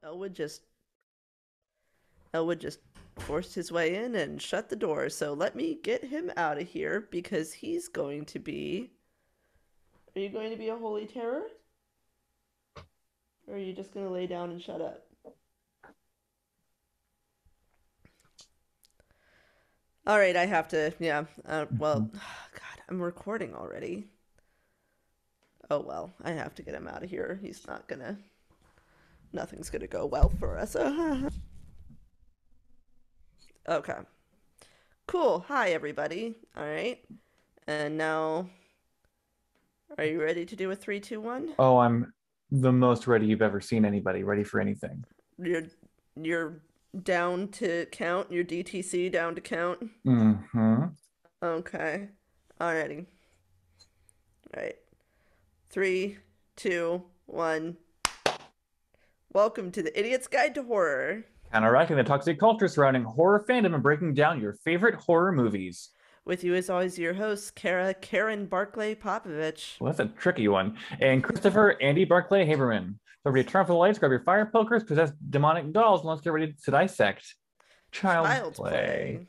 Elwood just Elwood just forced his way in and shut the door. So let me get him out of here because he's going to be. Are you going to be a holy terror? Or are you just going to lay down and shut up? All right, I have to. Yeah. Well, God, I'm recording already. Oh well, I have to get him out of here. He's not gonna. Nothing's gonna go well for us. Okay. Cool. Hi, everybody. All right. And now, are you ready to do a three, two, one? Oh, I'm the most ready you've ever seen anybody ready for anything. You're you're down to count. Your DTC down to count. Mm-hmm. Okay. Alrighty. All right. Three, two, one. Welcome to the Idiot's Guide to Horror. Counteracting the toxic culture surrounding horror fandom and breaking down your favorite horror movies. With you as always, your host, Karen Barclay Popovich. Well, that's a tricky one. And Christopher Andy Barclay Haberman. So ready to turn off the lights, grab your fire pokers, possess demonic dolls, and let's get ready to dissect Child's Child's Play. Play.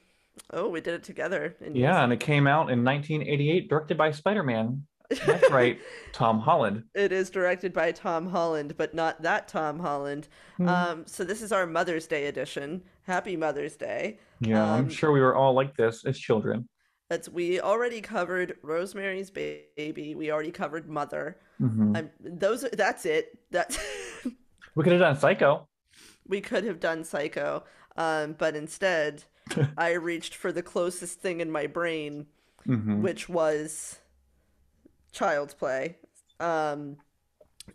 Oh, we did it together in Yeah, and unison. it came out in 1988, directed by Spider-Man. That's right, Tom Holland. It is directed by Tom Holland, but not that Tom Holland. Hmm. So this is our Mother's Day edition. Happy Mother's Day. Yeah, I'm Um, sure we were all like this as children. we already covered Rosemary's Baby. We already covered Mother. Hmm. That's it. That We could have done Psycho. we could have done Psycho, but instead, I reached for the closest thing in my brain, Hmm. which was Child's Play. Um,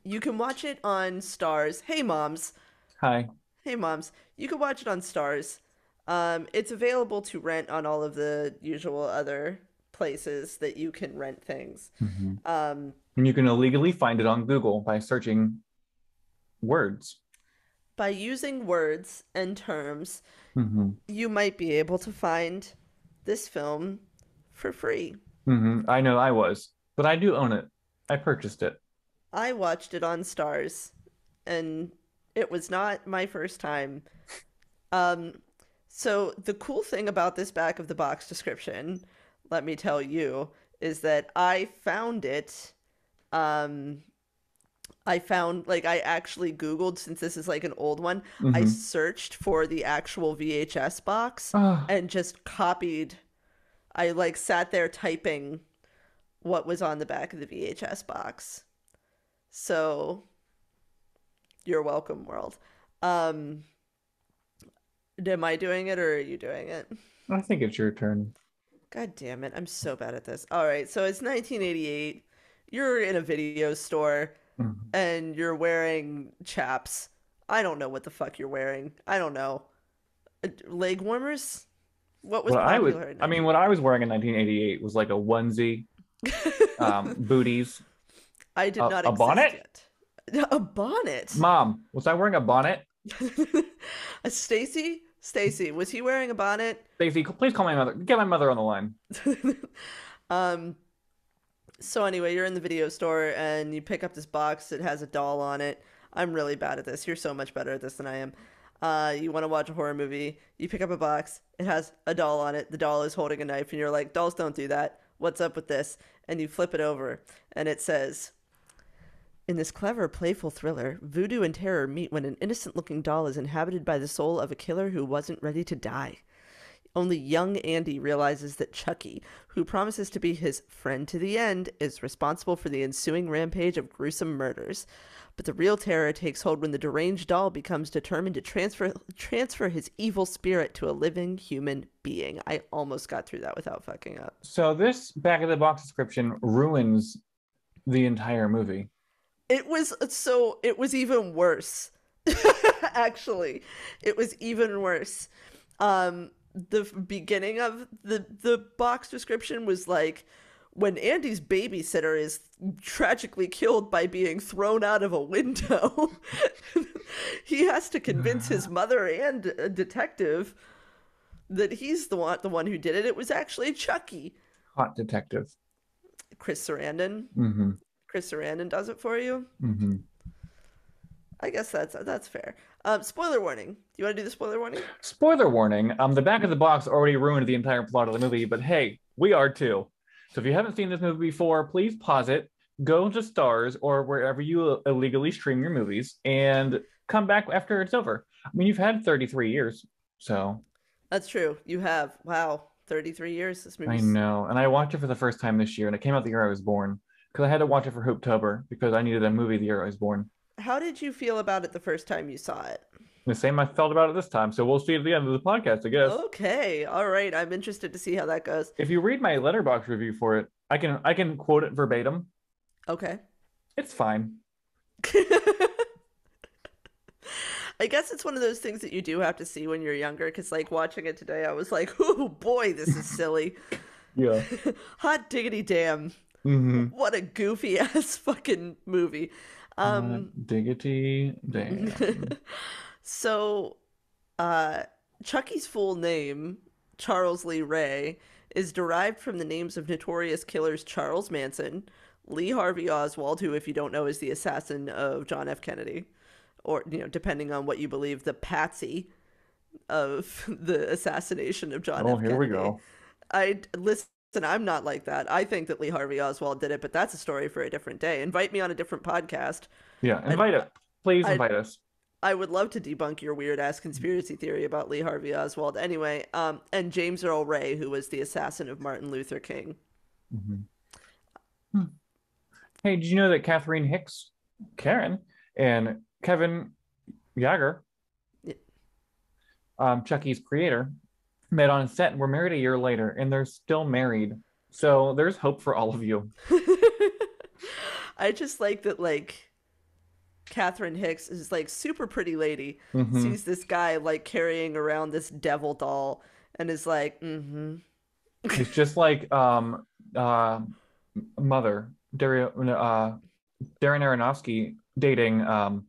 you can watch it on Stars. Hey, moms. Hi. Hey, moms. You can watch it on Stars. It's available to rent on all of the usual other places that you can rent things. Hmm. Um, And you can illegally find it on Google by searching words. by using words and terms, Hmm. you might be able to find this film for free. I know I was, but I do own it. I purchased it. I watched it on Stars, and it was not my first time. Um, so the cool thing about this back of the box description, let me tell you, is that I found it. Um, I found like I actually Googled since this is like an old one. I Hmm. searched for the actual VHS box Oh, and just copied. I like sat there typing what was on the back of the VHS box. So you're welcome, world. Um, am I doing it or are you doing it? I think it's your turn. God damn it. I'm so bad at this. All right. So it's 1988. You're in a video store Mhm. and you're wearing chaps. I don't know what the fuck you're wearing. I don't know. Leg warmers? What was popular in What I 1988? was wearing in 1988 was like a onesie, booties, I did not a exist bonnet. yet. A bonnet. Mom, was I wearing a bonnet? Stacy, was he wearing a bonnet? Stacey, please call my mother. Get my mother on the line. um, so anyway, you're in the video store and you pick up this box that has a doll on it. I'm really bad at this. You're so much better at this than I am. You want to watch a horror movie. You pick up a box. It has a doll on it. The doll is holding a knife, and you're like, dolls don't do that. What's up with this? And you flip it over, and it says, in this clever, playful thriller, voodoo and terror meet when an innocent looking doll is inhabited by the soul of a killer who wasn't ready to die. Only young Andy realizes that Chucky, who promises to be his friend to the end, is responsible for the ensuing rampage of gruesome murders. But the real terror takes hold when the deranged doll becomes determined to transfer his evil spirit to a living human being. I almost got through that without fucking up. So this back of the box description ruins the entire movie. It was even worse. Actually, it was even worse. The beginning of the box description was like when Andy's babysitter is tragically killed by being thrown out of a window. He has to convince his mother and a detective that he's the one who did it. It was actually Chucky. Hot detective. Chris Sarandon. Hmm. Chris Sarandon does it for you. Hmm. I guess that's fair. Spoiler warning. Do you want to do the spoiler warning? Spoiler warning, the back of the box already ruined the entire plot of the movie, but hey, we are too. So if you haven't seen this movie before, please pause it, go to Stars or wherever you illegally stream your movies, and come back after it's over. I mean, you've had 33 years, so That's true. You have. Wow, 33 years. This I movie's. know. And I watched it for the first time this year, and it came out the year I was born because I had to watch it for Hooptober because I needed a movie the year I was born. How did you feel about it the first time you saw it? The same I felt about it this time, so we'll see at the end of the podcast, I guess. Okay. All right. I'm interested to see how that goes. If you read my letterbox review for it, I can quote it verbatim. Okay. It's fine. I guess it's one of those things that you do have to see when you're younger, because like watching it today, I was like, "Oh boy, this is silly." Yeah. Hot diggity damn! Mm-hmm. What a goofy ass fucking movie. Diggity damn. So, uh, Chucky's full name, Charles Lee Ray, is derived from the names of notorious killers Charles Manson, Lee Harvey Oswald, who, if you don't know, is the assassin of John F. Kennedy, or, depending on what you believe, the patsy of the assassination of John Oh, F. here we Kennedy. go. Listen, I'm not like that. I think that Lee Harvey Oswald did it, but that's a story for a different day. Invite me on a different podcast. Yeah, I'd, invite it. Please I'd, invite us. I would love to debunk your weird ass conspiracy theory about Lee Harvey Oswald. Anyway, and James Earl Ray, who was the assassin of Martin Luther King. Mhm. Hmm. Hey, did you know that Catherine Hicks, Karen, and Kevin Yeager, Yeah. Chucky's creator, met on set and were married a year later, and they're still married. So there's hope for all of you. I just like that, like, Catherine Hicks is like super pretty lady, Hmm. sees this guy like carrying around this devil doll, and is like, mm-hmm. It's just like uh, Mother, Darren Aronofsky dating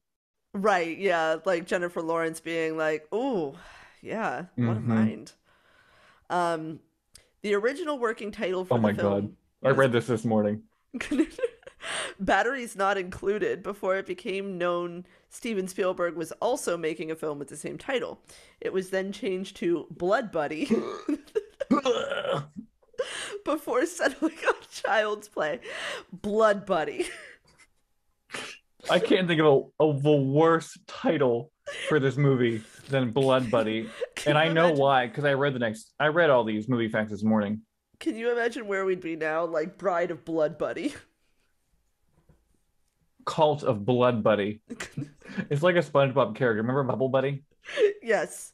Right, yeah, like Jennifer Lawrence being like, "Ooh, yeah, what a hmm. mind." Um, the original working title Oh for the my God. film, I yes, read this morning. Batteries Not Included, before it became known Steven Spielberg was also making a film with the same title. It was then changed to Blood Buddy before settling on Child's Play. Blood Buddy. I can't think of a worse title for this movie than Blood Buddy. Can And you I know imagine? why, because I read all these movie facts this morning. Can you imagine where we'd be now? Like Bride of Blood Buddy. Cult of Blood Buddy. It's like a SpongeBob character. Remember Bubble Buddy? Yes.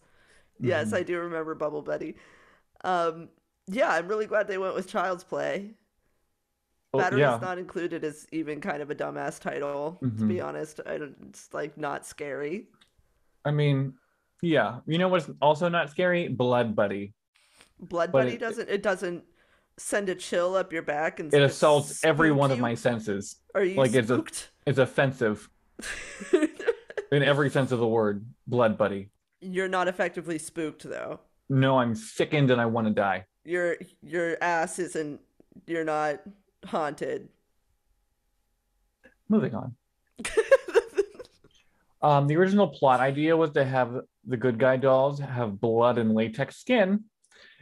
Yes, Hmm. I do remember Bubble Buddy. Um, yeah, I'm really glad they went with Child's Play. Oh, Batteries yeah. Not Included is even kind of a dumbass title, to be Hmm. honest. It's like not scary. I mean, yeah. You know what's also not scary? Blood Buddy. Blood But Buddy doesn't send a chill up your back and it assaults every spook one of you. my senses. Are you Like spooked? it's offensive in every sense of the word. Blood Buddy. You're not effectively spooked though. No, I'm sickened and I want to die. Your ass isn't. You're not haunted. Moving on. The original plot idea was to have the good guy dolls have blood and latex skin.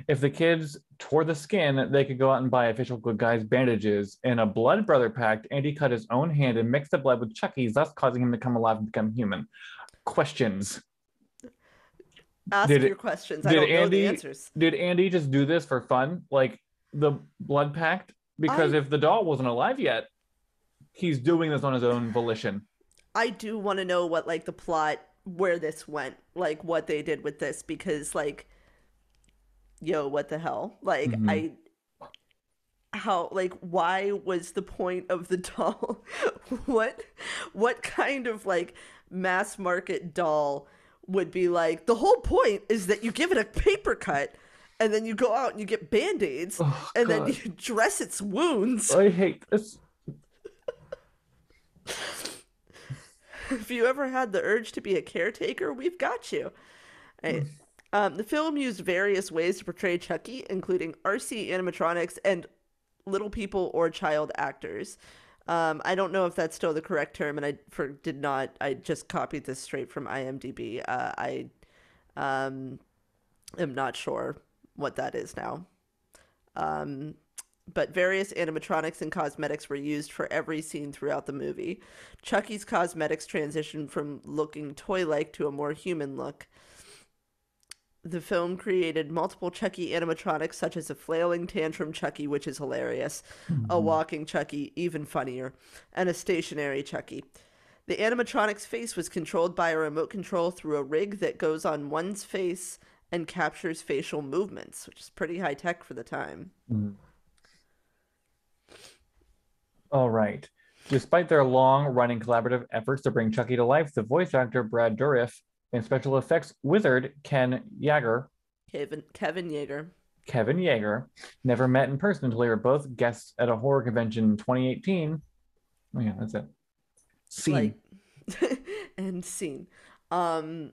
If the kids tore the skin, they could go out and buy official good guys bandages. In a blood brother pact, Andy cut his own hand and mixed the blood with Chucky's, thus causing him to come alive and become human. Questions. Ask Did your questions. I did don't know the Andy answers. did Andy just do this for fun? Like the blood pact? Because I if the doll wasn't alive yet, he's doing this on his own volition. I do want to know what like the plot where this went, like what they did with this because like yo, what the hell? Like Hmm. I how like why was the point of the doll? what what kind of like mass market doll would be like the whole point is that you give it a paper cut and then you go out and you get band-aids Oh and then you God. dress its wounds. I hate this. If you ever had the urge to be a caretaker, we've got you. Right. The film used various ways to portray Chucky, including RC animatronics and little people or child actors. I don't know if that's still the correct term, and did not. I just copied this straight from IMDb. I um, am not sure what that is now. Um, but various animatronics and cosmetics were used for every scene throughout the movie. Chucky's cosmetics transitioned from looking toy-like to a more human look. The film created multiple Chucky animatronics, such as a flailing tantrum Chucky, which is hilarious, a Mhm. walking Chucky, even funnier, and a stationary Chucky. The animatronic's face was controlled by a remote control through a rig that goes on one's face and captures facial movements, which is pretty high tech for the time. Mhm. All right. Despite their long-running collaborative efforts to bring Chucky to life, the voice actor Brad Dourif and special effects wizard Kevin Yeager. Kevin Yeager, never met in person until they were both guests at a horror convention in 2018. Oh yeah, that's it. Scene. Like, and scene. Um,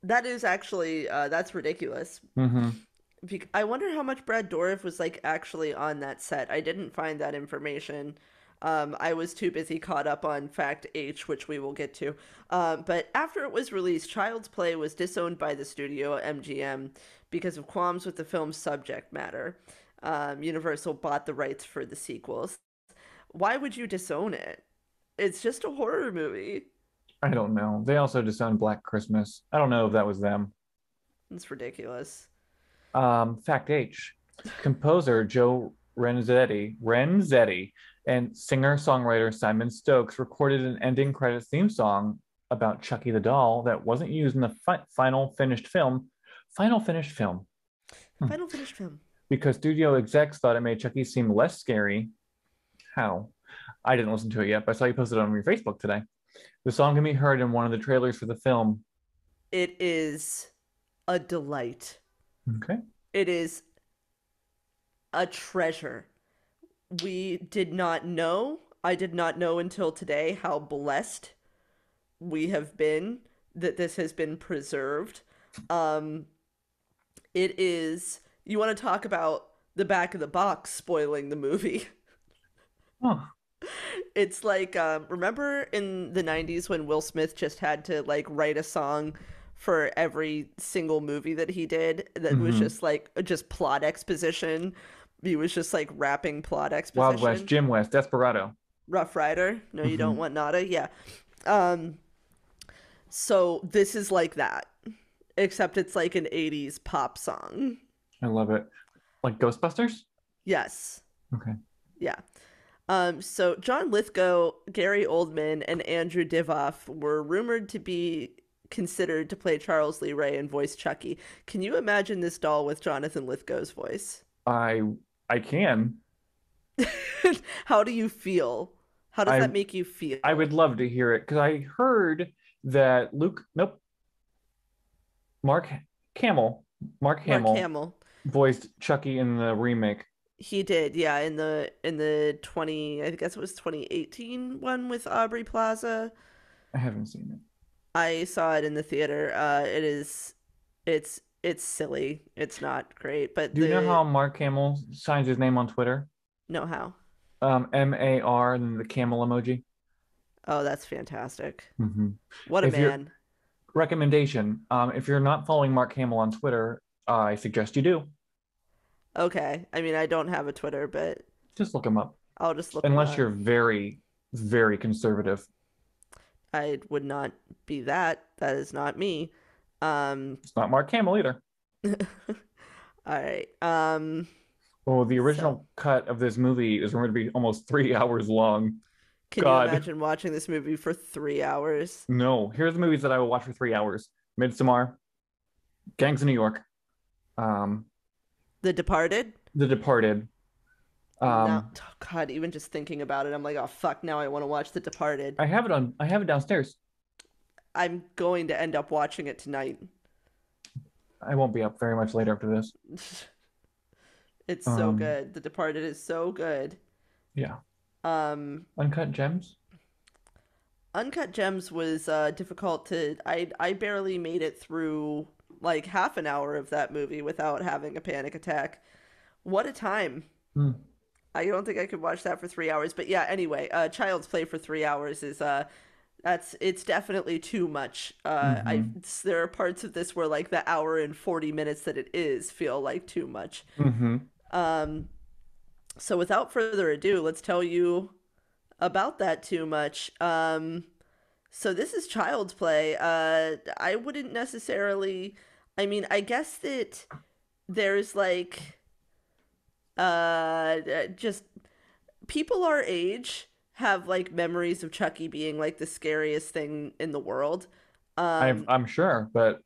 that is actually that's ridiculous. Mm-hmm. I wonder how much Brad Dourif was like actually on that set. I didn't find that information. I was too busy caught up on Fact H, which we will get to. But after it was released, Child's Play was disowned by the studio MGM because of qualms with the film's subject matter. Universal bought the rights for the sequels. Why would you disown it? It's just a horror movie. I don't know. They also disowned Black Christmas. I don't know if that was them. It's ridiculous. Fact H. Composer Joe Renzetti and singer-songwriter Simon Stokes recorded an ending credits theme song about Chucky the doll that wasn't used in the final finished film. Final finished film. Hmm. Final finished film. Because studio execs thought it made Chucky seem less scary. How? I didn't listen to it yet, but I saw you posted it on your Facebook today. The song can be heard in one of the trailers for the film. It is a delight. Okay. It is a treasure. We did not know, I did not know until today how blessed we have been that this has been preserved. Um, it is, you want to talk about the back of the box spoiling the movie? Oh. It's like, remember in the 90s when Will Smith just had to like write a song for every single movie that he did that was Mm-hmm. just like just plot exposition? He was just like rapping plot Wild West, exposition. Jim West, Desperado. Rough Rider. No, you don't Mm-hmm. want nada. Yeah. Um, so this is like that, except it's like an 80s pop song. I love it. Like Ghostbusters? Yes. Okay. Yeah. So John Lithgow, Gary Oldman, and Andrew Divoff were rumored to be considered to play Charles Lee Ray and voice Chucky. Can you imagine this doll with Jonathan Lithgow's voice? I I can. How do you feel? How does I that make you I feel? would love to hear it because I heard that Mark Hamill, Mark Mark Hamill Hamill. voiced Chucky in the remake. He did, yeah, in the 20, I guess it was 2018 one with Aubrey Plaza. I haven't seen it. I saw it in the theater. It's silly. It's not great, but Do you know the how Mark Hamill signs his name on Twitter? know how. MAR and then the camel emoji. Oh, that's fantastic. Hmm. What a If you're man. recommendation, if you're not following Mark Hamill on Twitter, I suggest you do. Okay. I mean, I don't have a Twitter, but Just look him up. I'll just look him Unless up. you're very, very conservative. I would not be that. That is not me. It's not Mark Hamill either. All right. Oh, the So original cut of this movie is rumored to be almost 3 hours long. can you God, imagine watching this movie for 3 hours? no. Here's the movies that I will watch for 3 hours: Midsommar, Gangs of New York, um, The Departed? The Departed. No, Um, oh God, even just thinking about it, I'm like, oh fuck, now I want to watch The Departed. I have it downstairs. I'm going to end up watching it tonight. I won't be up very much later after this. It's so Um, good. The Departed is so good. yeah. Um, Uncut Gems. Uncut Gems was difficult to. I barely made it through like half an hour of that movie without having a panic attack. What a time! Hmm. I don't think I could watch that for 3 hours. But yeah, anyway, Child's Play for 3 hours is that's it's definitely too much. There are parts of this where like the hour and 40 minutes that it is feel like too much. Mm-hmm. Um, so without further ado, let's tell you about that too much. So this is Child's Play. I wouldn't necessarily. I mean, I guess that there's like just people our age have like memories of Chucky being like the scariest thing in the world. Um, I'm sure, but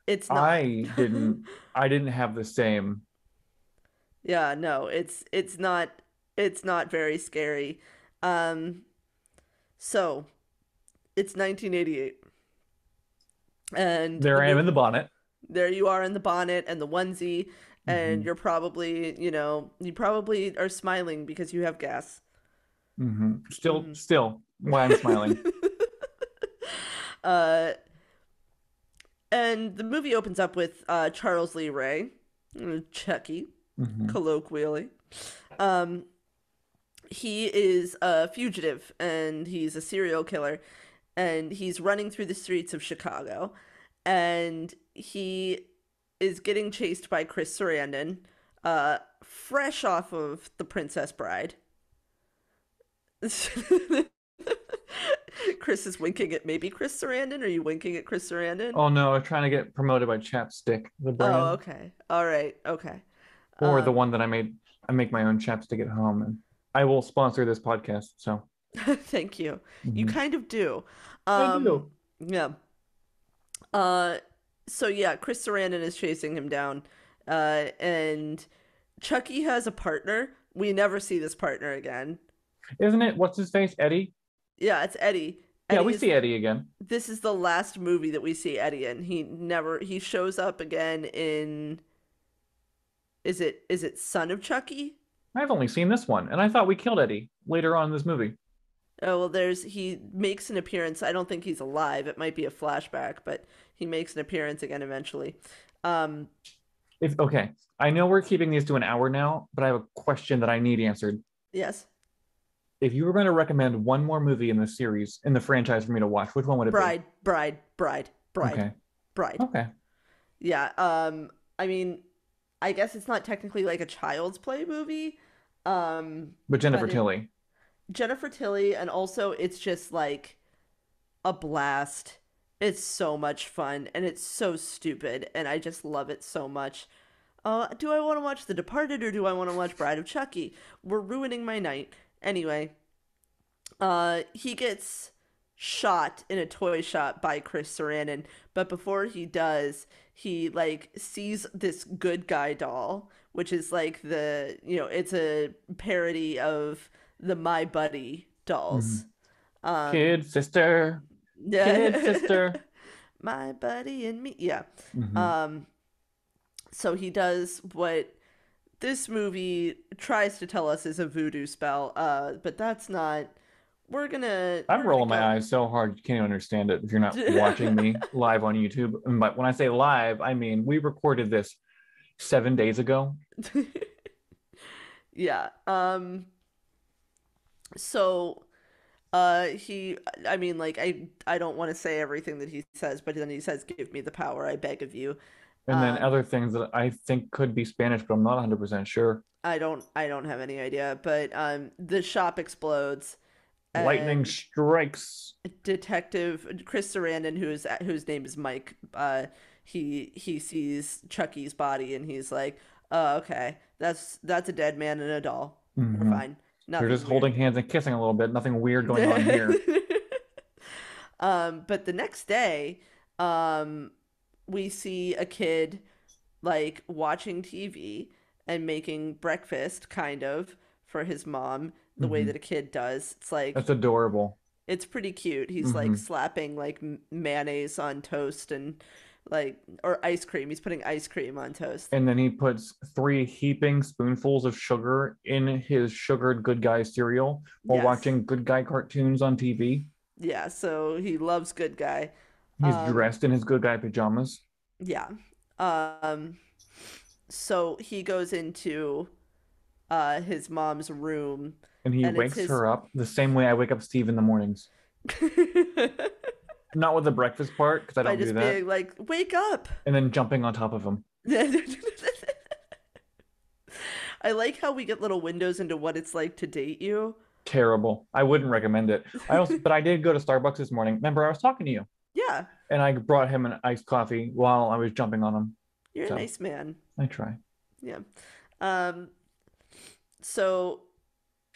it's not. I didn't I didn't have the same. Yeah, no, it's not very scary. Um, so it's 1988, and There the I am in movie. the bonnet. There you are in the bonnet and the onesie, and Mm-hmm. you're probably, you probably are smiling because you have gas. Mm-hmm. Still, Hmm. still, why I'm smiling. uh, and the movie opens up with Charles Lee Ray, Chucky, Mm-hmm. colloquially. Um, he is a fugitive and he's a serial killer, and he's running through the streets of Chicago, and he is getting chased by Chris Sarandon, fresh off of The Princess Bride. Chris is winking at maybe Chris Sarandon. Are you winking at Chris Sarandon? Oh no, I'm trying to get promoted by Chapstick, the Oh, brand, okay. All right. Okay. or the Um, one that I made. I make my own chapstick at home, and I will sponsor this podcast. So thank you. You mhm. kind of do. I Um, do. yeah. Uh, so yeah, Chris Sarandon is chasing him down, and Chucky has a partner. We never see this partner again. Isn't it? What's his face? Eddie? Yeah, it's Eddie. Yeah, Eddie we is. see Eddie again. This is the last movie that we see Eddie in. He shows up again in. Is it Son of Chucky? I've only seen this one, and I thought we killed Eddie later on in this movie. Oh well, he makes an appearance. I don't think he's alive. It might be a flashback, but he makes an appearance again eventually. Um, If okay, I know we're keeping these to an hour now, but I have a question that I need answered. yes, If you were going to recommend one more movie in the series, in the franchise for me to watch, which one would it be? Bride, Bride, Bride, Bride, Okay. Bride. Okay. Yeah. I mean, I guess it's not technically like a child's play movie. But Jennifer But it Tilly. Jennifer Tilly, and also it's just like a blast. It's so much fun and it's so stupid, and I just love it so much. Do I want to watch The Departed or do I want to watch Bride of Chucky? We're ruining my night. Anyway, he gets shot in a toy shop by Chris Sarandon, but before he does, he like sees this good guy doll, which is like it's a parody of the My Buddy Mhm. dolls. Um, Kid sister. Kid yeah, sister. My Buddy and me. Yeah. Hmm. Um, so he does what this movie tries to tell us is a voodoo spell, but that's not. I'm We're gonna rolling my go. eyes so hard you can't even understand it if you're not watching me live on YouTube. But when I say live, I mean we recorded this 7 days ago. Yeah. So he I mean like I don't want to say everything that he says, but then he says, "Give me the power, I beg of you." And then Um other things that I think could be Spanish, but I'm not 100% sure. I don't have any idea, but the shop explodes, Lightning and strikes. Detective Chris Sarandon, whose name is Mike, he sees Chucky's body and he's like, "Oh, okay, that's a dead man and a doll. We're Hmm. fine. They're just Nothing weird." holding hands and kissing a little bit. Nothing weird going on here. But the next day, um, we see a kid like watching TV and making breakfast, kind of, for his mom, the way Hmm. that a kid does. It's like That's adorable. it's pretty cute. He's like Hmm. slapping like mayonnaise on toast and like or ice cream. He's putting ice cream on toast. And then he puts 3 heaping spoonfuls of sugar in his sugared good guy cereal while Yes. watching good guy cartoons on TV. Yeah, so he loves good guy. He's Um dressed in his good guy pajamas. yeah. Um so he goes into his mom's room, And he and it's wakes his. her up the same way I wake up Steve in the mornings. Not with the breakfast part, because I By don't do just that. being like, wake up. And then jumping on top of him. I like how we get little windows into what it's like to date you. Terrible. I wouldn't recommend it. But I did go to Starbucks this morning. Remember, I was talking to you, Yeah, and I brought him an iced coffee while I was jumping on him. you're a So nice man. I try. Yeah. Um, so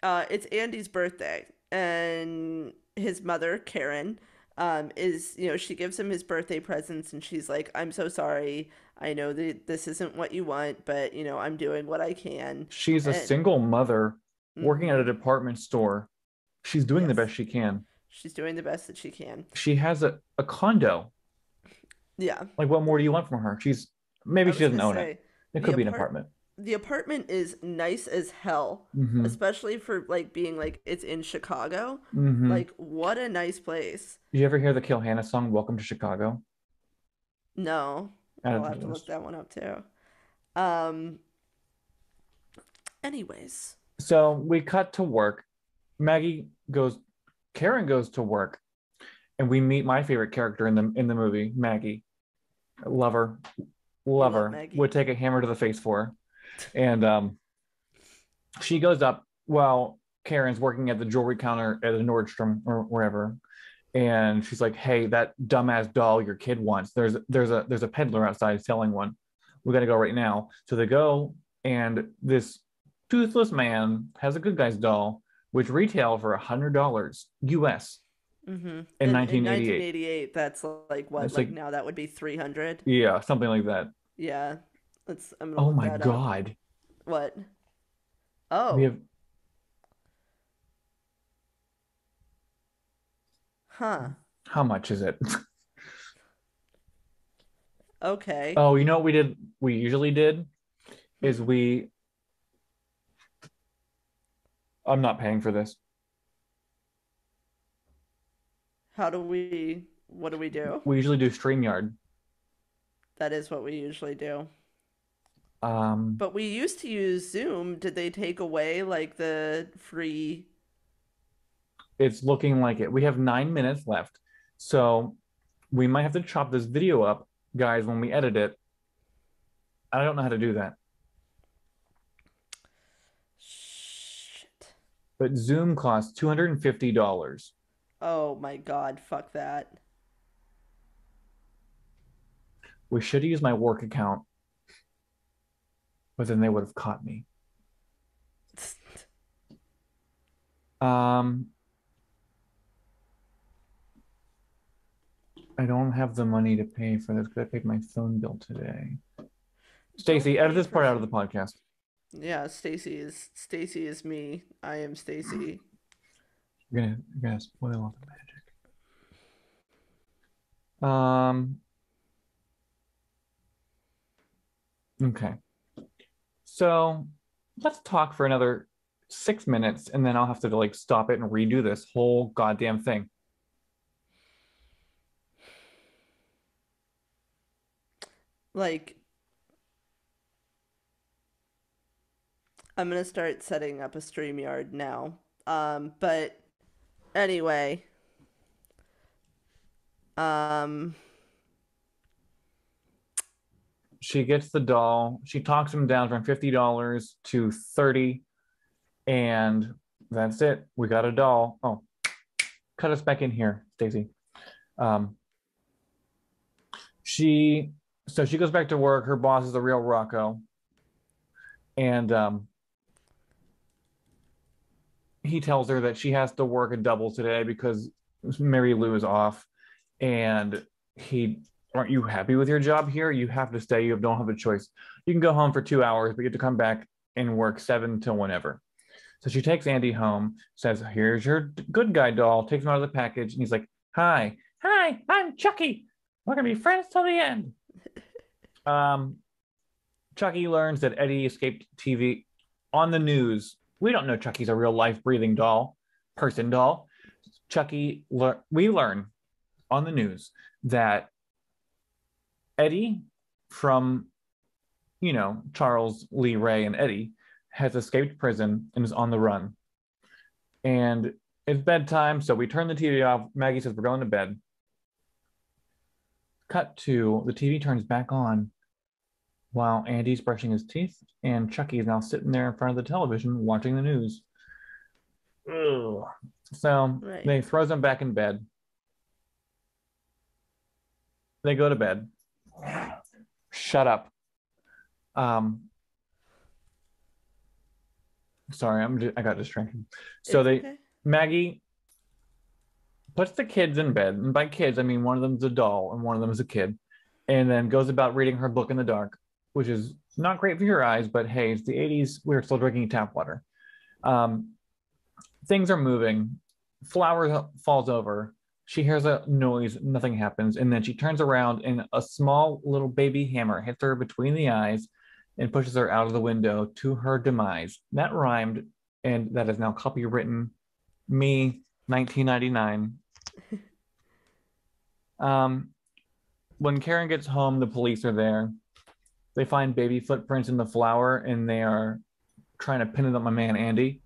it's Andy's birthday, and his mother, Karen, she gives him his birthday presents, and she's like, I'm so sorry. I know that this isn't what you want, but, I'm doing what I can. She's a And, single mother working at a mm-hmm, department store. She's doing the yes, best she can. she's doing the best that she can. She has a condo. Yeah. Like, what more do you want from her? Maybe I she was doesn't gonna own it. say It the could be an apart apartment. the apartment is nice as hell, Mm-hmm. especially for like being like it's in Chicago. Mm-hmm. Like what a nice place. Did you ever hear the Kill Hannah song, Welcome to Chicago? No, Add I'll it to have the to look list. that one up too. Um, anyways. So we cut to work. Maggie goes, Karen goes to work, and we meet my favorite character in the movie, Maggie. Love her, You love love her. Would Maggie. take a hammer to the face for her. And she goes up while Karen's working at the jewelry counter at a Nordstrom or wherever, and she's like, "Hey, that dumbass doll your kid wants. There's a peddler outside selling one. We got to go right now." So they go, and this toothless man has a good guy's doll, which retail for $100 US Mm-hmm. in In 1988. 1988, that's like what? It's Like like, now that would be 300. yeah, something like that. Yeah. I'm gonna Oh look my that up. God. What? We Oh. have, Huh. how much is it? Okay. Oh, you know what we usually did is Hmm. I'm not paying for this. What do we do? We usually do StreamYard. That is what we usually do. Um, But we used to use Zoom. Did they take away like the free? it's looking like it. We have 9 minutes left. So we might have to chop this video up, guys, when we edit it. I don't know how to do that. Shit. But Zoom costs $250. Oh my God, fuck that. We should use my work account, but then they would have caught me. Um, I don't have the money to pay for this because I paid my phone bill today. Don't Stacey, edit pay this for part out of the Zoom. podcast. Yeah, Stacy is me. I am Stacy. You're gonna spoil all the magic. Okay. So let's talk for another 6 minutes, and then I'll have to like stop it and redo this whole goddamn thing. Like, I'm gonna start setting up a StreamYard now. But anyway, um, She gets the doll. She talks him down from $50 to 30, and that's it. We got a doll. Oh, cut us back in here, Stacey. Um, she she goes back to work. Her boss is the real Rocco, and he tells her that she has to work a double today because Mary Lou is off, and he aren't you happy with your job here? You have to stay. You don't have a choice. You can go home for 2 hours, but you have to come back and work 7 till whenever. So she takes Andy home, says, "Here's your good guy doll," takes him out of the package, and he's like, hi, I'm Chucky. We're gonna be friends till the end. Um, Chucky learns that Eddie escaped TV on the news. We don't know Chucky's a real life breathing person doll. We learn on the news that Eddie from, Charles Lee Ray and Eddie has escaped prison and is on the run. And it's bedtime, so we turn the TV off. Maggie says we're going to bed. Cut to the TV turns back on while Andy's brushing his teeth, and Chucky is now sitting there in front of the television watching the news. Ugh. So Right. they throws him back in bed. They go to bed. Shut up. Sorry, I got distracted. So It's okay. Maggie puts the kids in bed, and by kids I mean one of them's a doll and one of them is a kid, and then goes about reading her book in the dark, which is not great for your eyes, but hey, it's the 80s. We're still drinking tap water. Things are moving. Flower falls over. She hears a noise. Nothing happens. And then she turns around and a small little baby hammer hits her between the eyes and pushes her out of the window to her demise. That rhymed, and that is now copywritten. Me, 1999. When Karen gets home, the police are there. They find baby footprints in the flour, and they are trying to pin it on my man Andy.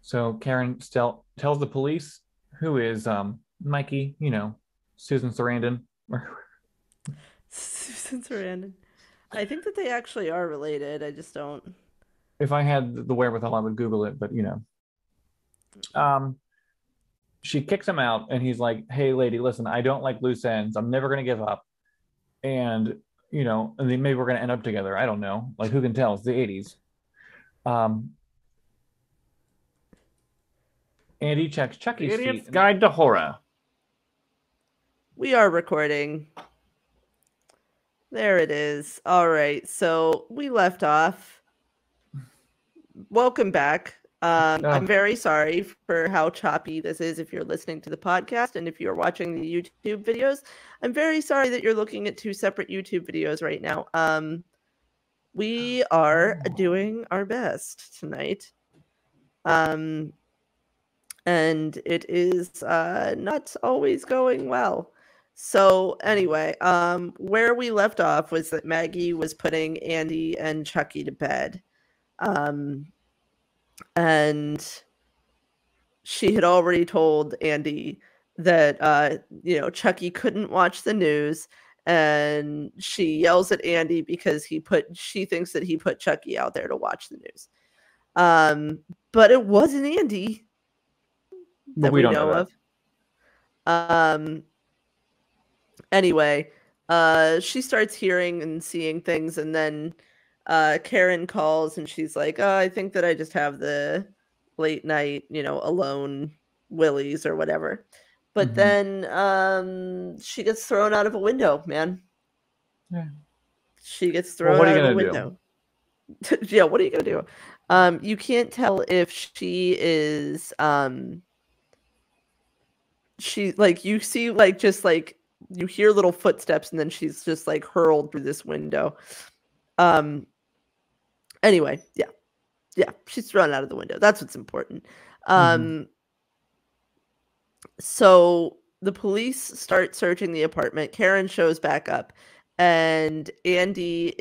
So Karen still tells the police, who is Mikey, Susan Sarandon. Susan Sarandon. I think that they actually are related. I just don't. If I had the wherewithal, I would Google it, but she kicks him out, and he's like, "Hey, lady, listen, I don't like loose ends. I'm never gonna give up, and and then maybe we're gonna end up together. I don't know. Like, who can tell? It's the '80s." Andy checks Chucky's Idiot's feet. Guide to Horror. We are recording. There it is. All right. So we left off. Welcome back. I'm very sorry for how choppy this is if you're listening to the podcast, and if you're watching the YouTube videos, I'm very sorry that you're looking at two separate YouTube videos right now. We are doing our best tonight. And it is not always going well. So anyway, where we left off was that Maggie was putting Andy and Chucky to bed. And she had already told Andy that Chucky couldn't watch the news, and she yells at Andy because she thinks that he put Chucky out there to watch the news. But it wasn't Andy that we don't know of. Anyway, she starts hearing and seeing things, and then Karen calls and she's like, "Oh, I think that I just have the late night, alone willies or whatever." But then she gets thrown out of a window, man. Yeah. She gets thrown out of a window. Yeah, what are you gonna do? You can't tell if she is she you see just you hear little footsteps, and then she's just hurled through this window. Anyway, yeah, she's thrown out of the window. That's what's important. So the police start searching the apartment. Karen shows back up, and Andy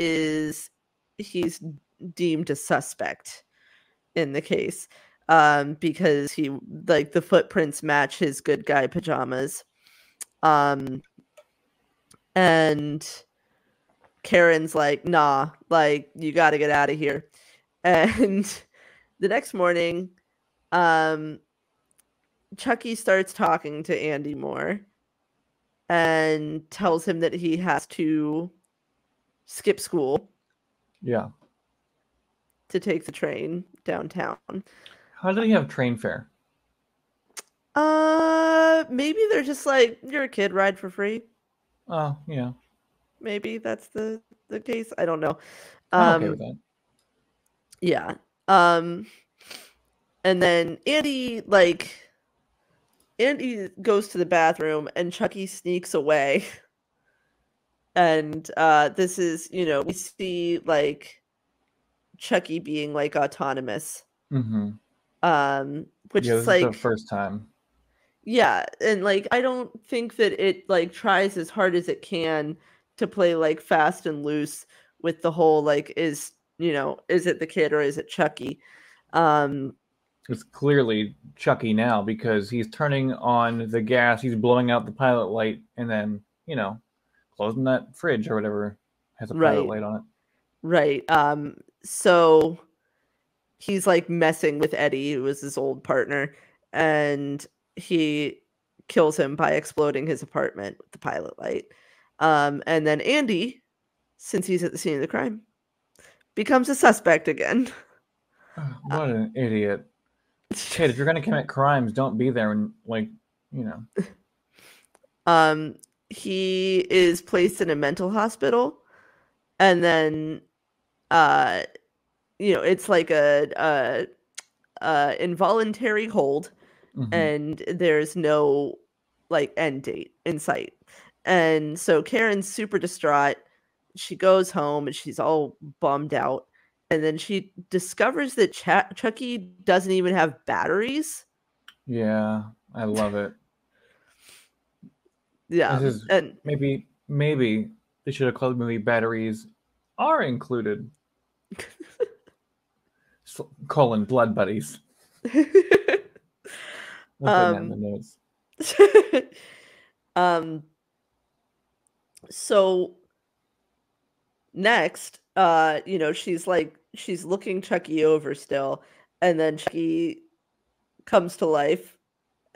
he's deemed a suspect in the case, because he the footprints match his good guy pajamas. And Karen's like, "Nah, you got to get out of here." And the next morning, Chucky starts talking to Andy more and tells him that he has to skip school. Yeah. To take the train downtown. How did he have train fare? Maybe they're just like, "You're a kid, ride for free." Oh, yeah. Maybe that's the case. I don't know. I'm okay with that. Yeah. And then Andy goes to the bathroom, and Chucky sneaks away. And this is, we see Chucky being autonomous. Which is the first time. Yeah, and I don't think that it tries as hard as it can to play fast and loose with the whole is is it the kid or is it Chucky? Um, It's clearly Chucky now because he's turning on the gas, he's blowing out the pilot light, and then, closing that fridge or whatever has a pilot right, light on it. right. So he's like messing with Eddie, who was his old partner, and he kills him by exploding his apartment with the pilot light. And then Andy, since he's at the scene of the crime, becomes a suspect again. What an idiot. Kid, if you're going to commit crimes, don't be there and, you know. He is placed in a mental hospital, and then, uh, it's like a involuntary hold, Mm-hmm. and there's no like end date in sight. And so Karen's super distraught. She goes home and she's all bummed out. And then she discovers that Chucky doesn't even have batteries. Yeah, I love it. Yeah. This is And maybe they should have called the movie Batteries Are Included. Colon Blood Buddies. We'll put that in the um notes. um so next, she's looking Chucky over still, and then Chucky comes to life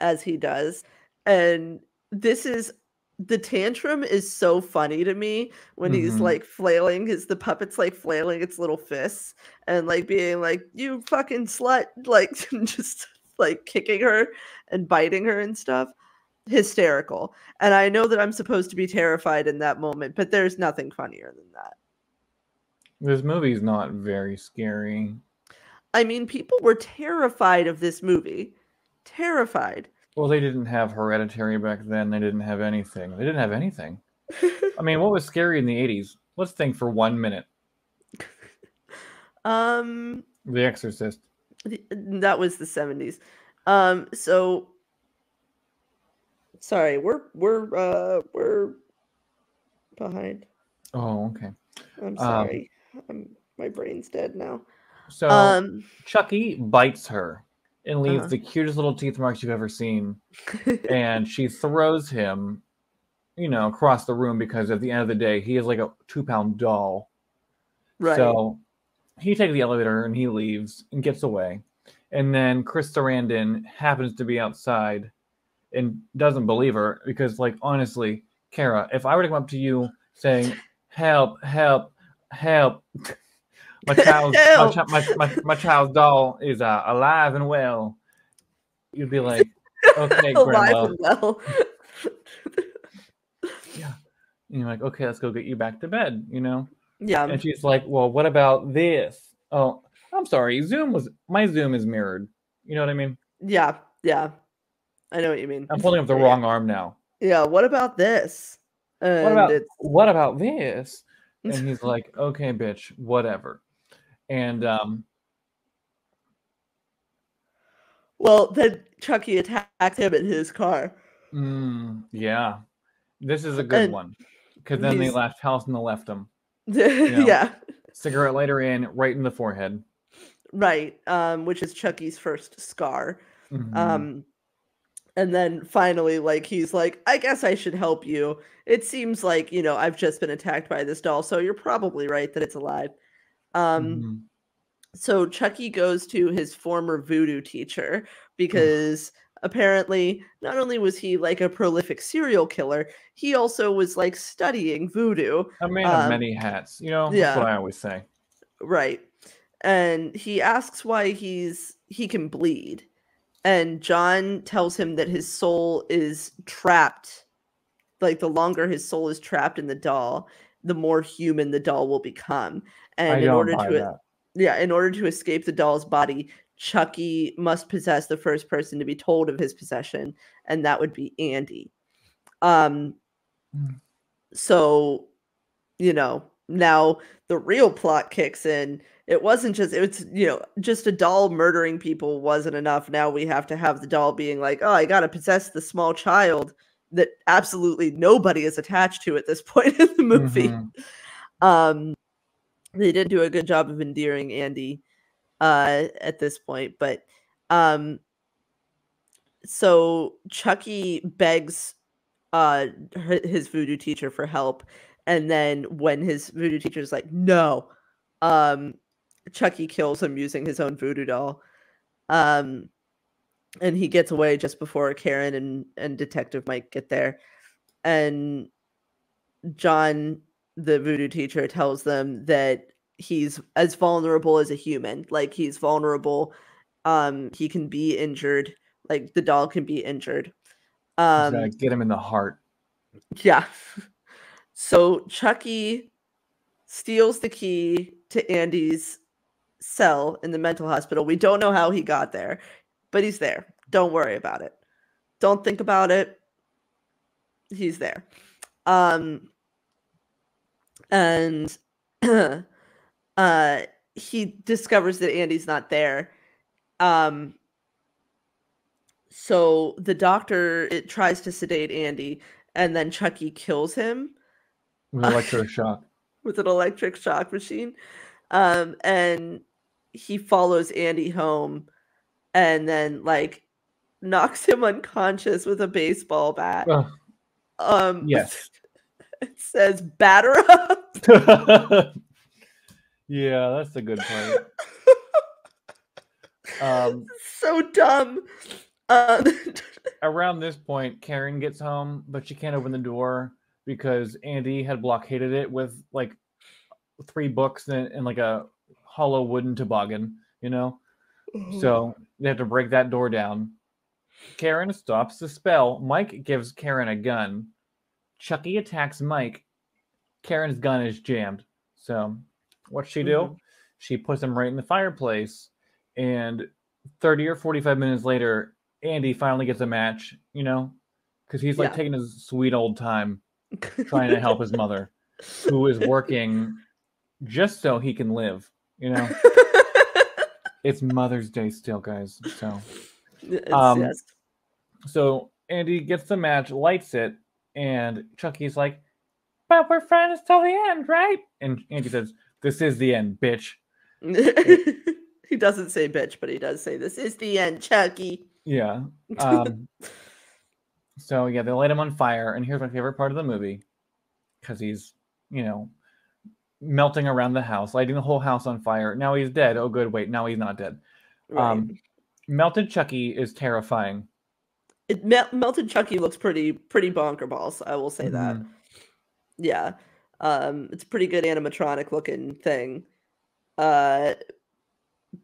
as he does. And the tantrum is so funny to me when he's Mm-hmm. like flailing the puppet's like flailing its little fists and like being like, you fucking slut, like just like kicking her and biting her and stuff. Hysterical. And I know that I'm supposed to be terrified in that moment, but there's nothing funnier than that. This movie's not very scary. I mean, people were terrified of this movie. Terrified. Well, they didn't have Hereditary back then. They didn't have anything. They didn't have anything. I mean, what was scary in the 80s? Let's think for 1 minute. um The Exorcist. that was the 70s. So sorry, we're behind. Oh, okay. I'm Um, sorry. My brain's dead now. so Um Chucky bites her and leaves uh the cutest little teeth marks you've ever seen. And she throws him, across the room because at the end of the day, he is like a 2-pound doll. right. So he takes the elevator and he leaves and gets away. And then Chris Sarandon happens to be outside and doesn't believe her because, like, honestly, Kara, if I were to come up to you saying, "Help, help, help! Help. My child's doll is alive and well," you'd be like, "Okay, Alive Grandma." and well. Yeah. And you're like, "Okay, let's go get you back to bed." Yeah. And she's like, "Well, what about this?" Oh, I'm sorry. My Zoom is mirrored. You know what I mean? Yeah. Yeah. I know what you mean. I'm holding up the Yeah. wrong arm now. Yeah. What about this? What And about it's what about this? And he's like, "Okay, bitch, whatever." And well, then Chucky attacked him in his car. yeah, this is a good And one because then they he's left Halston left him. yeah. Cigarette lighter in right in the forehead. Right. Which is Chucky's first scar. Mm-hmm. Um and then finally, like, he's like, I guess I should help you. It seems like, I've just been attacked by this doll, so you're probably right that it's alive. Um, Mm-hmm. so Chucky goes to his former voodoo teacher because apparently not only was he like a prolific serial killer, he also was like studying voodoo. A man of Um, many hats. That's what yeah, I always say. right. And he asks why he can bleed. And John tells him that his soul is trapped. Like, the longer his soul is trapped in the doll, the more human the doll will become. I And don't buy that. in order to escape the doll's body, Chucky must possess the first person to be told of his possession, and that would be Andy. Um, Mm. so, now the real plot kicks in. It's just a doll murdering people wasn't enough. Now we have to have the doll being like, oh, I gotta possess the small child that absolutely nobody is attached to at this point in the movie. Mm-hmm. Um, They didn't do a good job of endearing Andy at this point, but um so Chucky begs his voodoo teacher for help, and then when his voodoo teacher's like no, um Chucky kills him using his own voodoo doll. Um and he gets away just before Karen and Detective Mike get there. And John, the voodoo teacher, tells them that he's as vulnerable as a human. Like he's vulnerable. He can be injured. Like the doll can be injured. Just gotta Um, get him in the heart. yeah. So Chucky steals the key to Andy's cell in the mental hospital. We don't know how he got there, but he's there. Don't worry about it. Don't think about it. He's there. Um, and uh, he discovers that Andy's not there. Um, so the doctor it tries to sedate Andy, and then Chucky kills him With electroshock. with an electric shock machine. And he follows Andy home, and then like knocks him unconscious with a baseball bat. Ugh, yes. It says "batter up." Yeah, that's the good part. So dumb. Um, Around this point, Karen gets home, but she can't open the door because Andy had blockaded it with like 3 books and like a hollow wooden toboggan, you know? So they have to break that door down. Karen stops the spell. Mike gives Karen a gun. Chucky attacks Mike. Karen's gun is jammed. So what's she do? Mhm. She puts him right in the fireplace. And 30 or 45 minutes later, Andy finally gets a match, you know? Because he's like Yeah. taking his sweet old time trying to help his mother, who is working just so he can live, you know? It's Mother's Day still, guys. So, It's um, yes. so Andy gets the match, lights it, and Chucky's like, "But we're friends till the end, right?" And Andy says, "This is the end, bitch." He doesn't say bitch, but he does say this is the end, Chucky. Yeah. Um, so yeah, they light him on fire, and here's my favorite part of the movie, because he's, you know, melting around the house, lighting the whole house on fire. Now he's dead. Oh, good. Wait, now he's not dead. Right. Melted Chucky is terrifying. Melted Chucky looks pretty bonker balls. I will say that. Mhm. Yeah. It's a pretty good animatronic looking thing. Uh,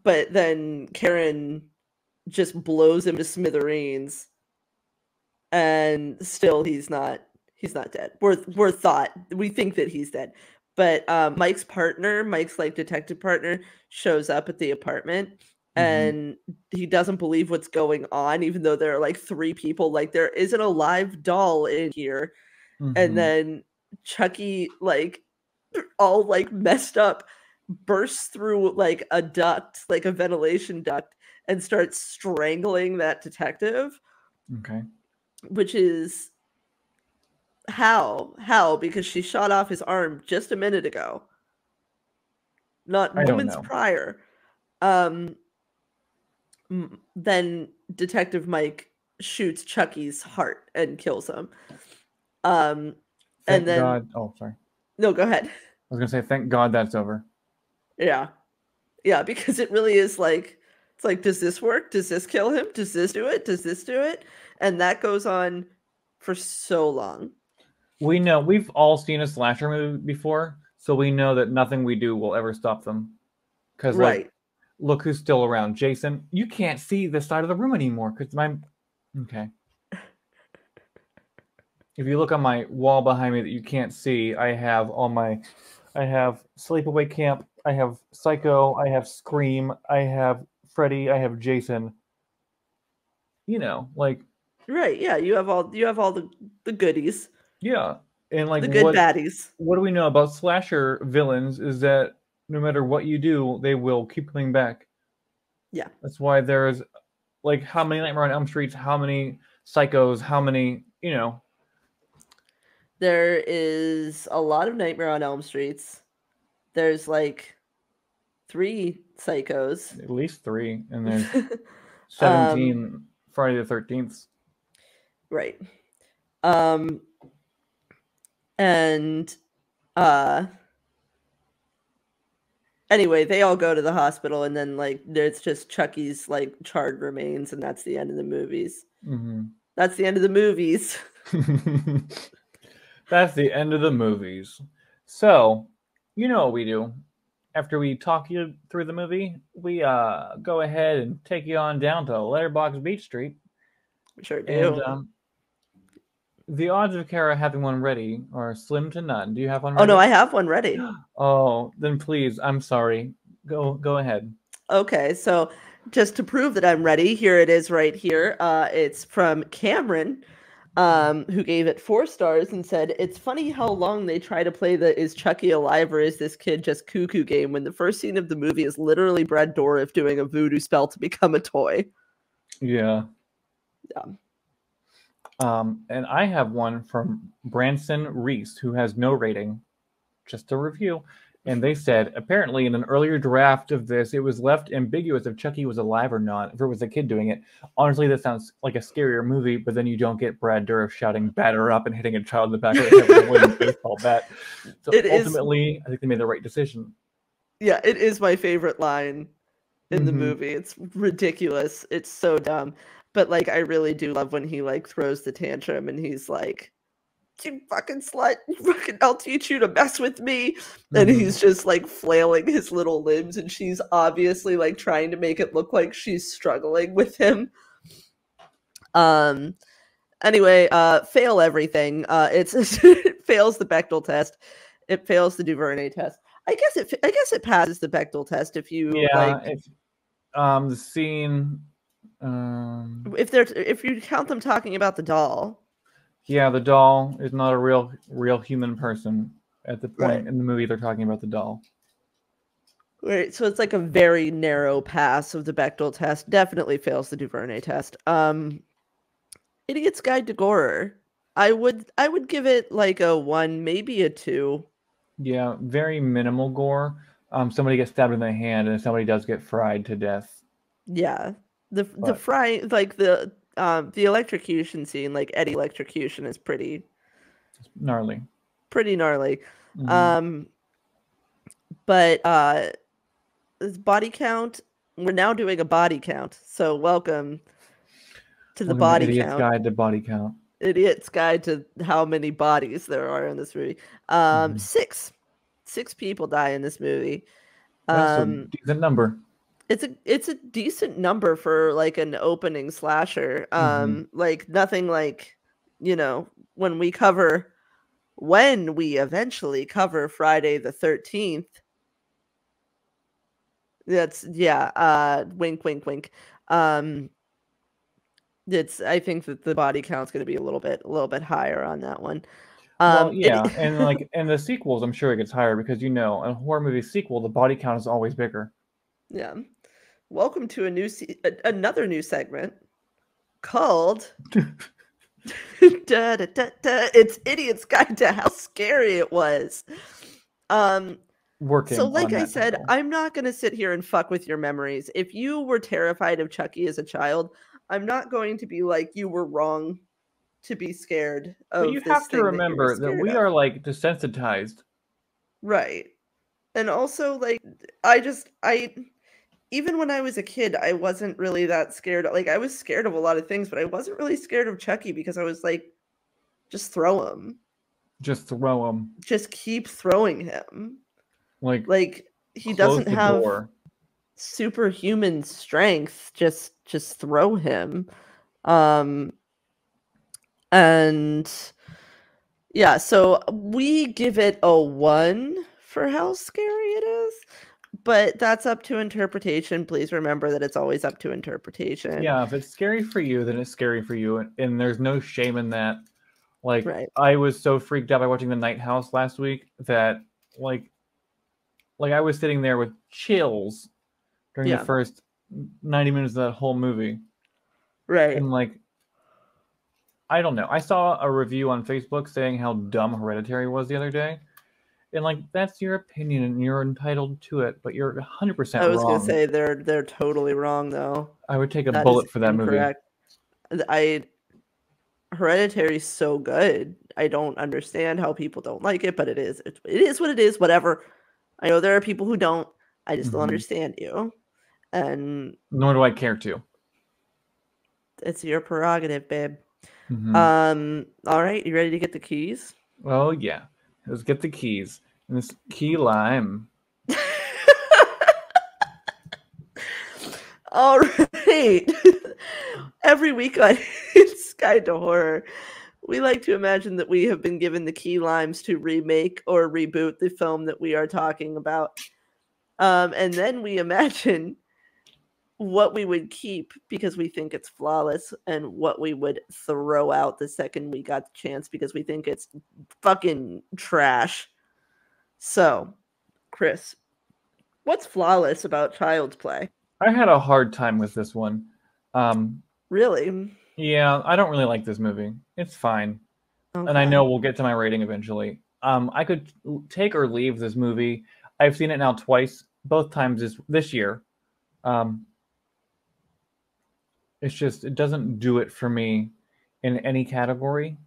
but then Karen just blows him to smithereens, and still he's not dead. We're thought we think that he's dead. But Mike's partner, Mike's like detective partner, shows up at the apartment, Mhm. and he doesn't believe what's going on, even though there are like 3 people. Like there isn't a live doll in here. And Mhm. then Chucky, like all like messed up, bursts through like a duct, like a ventilation duct, and starts strangling that detective, Okay. which is how because she shot off his arm just a minute ago, not I don't moments know. prior. um then Detective Mike shoots Chucky's heart and kills him. um and Thank then God. Oh, sorry. no, go ahead. I was gonna say thank God that's over. Yeah. Yeah, because it really is like it's like, does this work? Does this kill him? Does this do it? Does this do it? And that goes on for so long. We know we've all seen a slasher movie before, so we know that nothing we do will ever stop them. Because like, Right. look who's still around. Jason, you can't see the side of the room anymore because my okay. If you look on my wall behind me that you can't see, I have Sleepaway Camp, I have Psycho, I have Scream, I have Freddy, I have Jason. You know, like Right. Yeah, you have all the goodies, yeah, and like the good baddies. what do we know about slasher villains is that no matter what you do, they will keep coming back. Yeah. That's why there's like how many Nightmare on Elm Streets, how many Psychos, how many, you know. There is a lot of Nightmare on Elm Streets. there's like three psychos. At least three, and there's um, 17 Friday the 13th. right. Um, and uh, anyway, they all go to the hospital, and then like it's just Chucky's like charred remains, and that's the end of the movies. Mm-hmm. That's the end of the movies. That's the end of the movies. So, you know what we do. After we talk you through the movie, we go ahead and take you on down to Letterbox Beach Street. We sure And do. the odds of Kara having one ready are slim to none. Do you have one Oh no, I ready? have one ready. Oh, then please, I'm sorry. Go ahead. Okay, so just to prove that I'm ready, here it is right here. It's from Cameron, who gave it 4 stars and said, "It's funny how long they try to play the 'Is Chucky alive or is this kid just cuckoo' game when the first scene of the movie is literally Brad Dourif doing a voodoo spell to become a toy." Yeah. Yeah. And I have one from Branson Reese, who has no rating, just a review. And they said, apparently in an earlier draft of this, it was left ambiguous if Chucky was alive or not, if it was a kid doing it. Honestly, that sounds like a scarier movie, but then you don't get Brad Dourif shouting batter up and hitting a child in the back of the head with a wooden baseball bat. So It is, ultimately, I think they made the right decision. yeah, it is my favorite line in the Mm-hmm. movie. It's ridiculous. It's so dumb. But like I really do love when he like throws the tantrum and he's like, "You fucking slut, I'll teach you to mess with me." And Mm-hmm. he's just like flailing his little limbs, and she's obviously like trying to make it look like she's struggling with him. Um anyway, fail everything. It's it fails the Bechdel test. It fails the Duvernay test. I guess it passes the Bechdel test if you Yeah, like if the scene if you count them talking about the doll. yeah, the doll is not a real human person at the Right. point in the movie they're talking about the doll. Right, so it's like a very narrow pass of the Bechdel test. Definitely fails the Duvernay test. Idiot's Guide to Gore. I would give it like a 1, maybe a 2. Yeah, very minimal gore. Somebody gets stabbed in the hand and somebody does get fried to death. Yeah. The But fry like the electrocution scene, like Eddie electrocution is it's gnarly. pretty gnarly. Mm-hmm. Um but this body count, we're now doing a body count. So welcome to the Welcome to body Idiot's count. Guide to Body Count. Idiot's Guide to how many bodies there are in this movie. Mm-hmm. 6 people die in this movie. That's a Um, decent number. it's a decent number for like an opening slasher. Mm-hmm. Like nothing like, you know, when we eventually cover Friday the 13th. That's yeah, wink wink wink. Um it's I think that the body count's going to be a little bit higher on that one. Well, It yeah, and like in the sequels, I'm sure it gets higher because in a horror movie sequel, the body count is always bigger. yeah. Welcome to another new segment called da, da, da, da. It's Idiot's Guide to How Scary It Was. Um, so Working like on I that said, title. I'm not going to sit here and fuck with your memories. If you were terrified of Chucky as a child, I'm not going to be like you were wrong to be scared But you of this have to thing that you were remember that scared we of. are like desensitized. Right. And also like I even when I was a kid, I wasn't really that scared. Like I was scared of a lot of things, but I wasn't really scared of Chucky because I was like, just throw him. Just throw them. Just keep throwing him. Like Like he close doesn't the have door. superhuman strength. Just throw him. Um and yeah, so we give it a 1 for how scary it is, but that's up to interpretation. Please remember that it's always up to interpretation. Yeah, if it's scary for you, then it's scary for you, and there's no shame in that. Like Right. I was so freaked out by watching The Night House last week that like I was sitting there with chills during the Yeah. first 90 minutes of that whole movie. Right. And like I don't know. I saw a review on Facebook saying how dumb Hereditary was the other day. And like that's your opinion and you're entitled to it, but you're 100% I was gonna wrong. say they're totally wrong though. I would take a That is bullet for that movie. incorrect. I Hereditary is so good. I don't understand how people don't like it, but it is what it is. Whatever. I know there are people who don't. I just don't Hmm. understand you, and Nor do I care to. it's your prerogative, babe. Hmm. All right, you ready to get the keys? Oh yeah, let's get the keys and this key lime. All right. Every week on Sky to Horror, we like to imagine that we have been given the key limes to remake or reboot the film that we are talking about. And then we imagine what we would keep because we think it's flawless and what we would throw out the second we got the chance because we think it's fucking trash. So, Chris, what's flawless about Child's Play? I had a hard time with this one. Um, Really? yeah, I don't really like this movie. It's fine, and I know Okay. we'll get to my rating eventually. I could take or leave this movie. I've seen it now twice, both times this year. Um, it's just it doesn't do it for me in any category,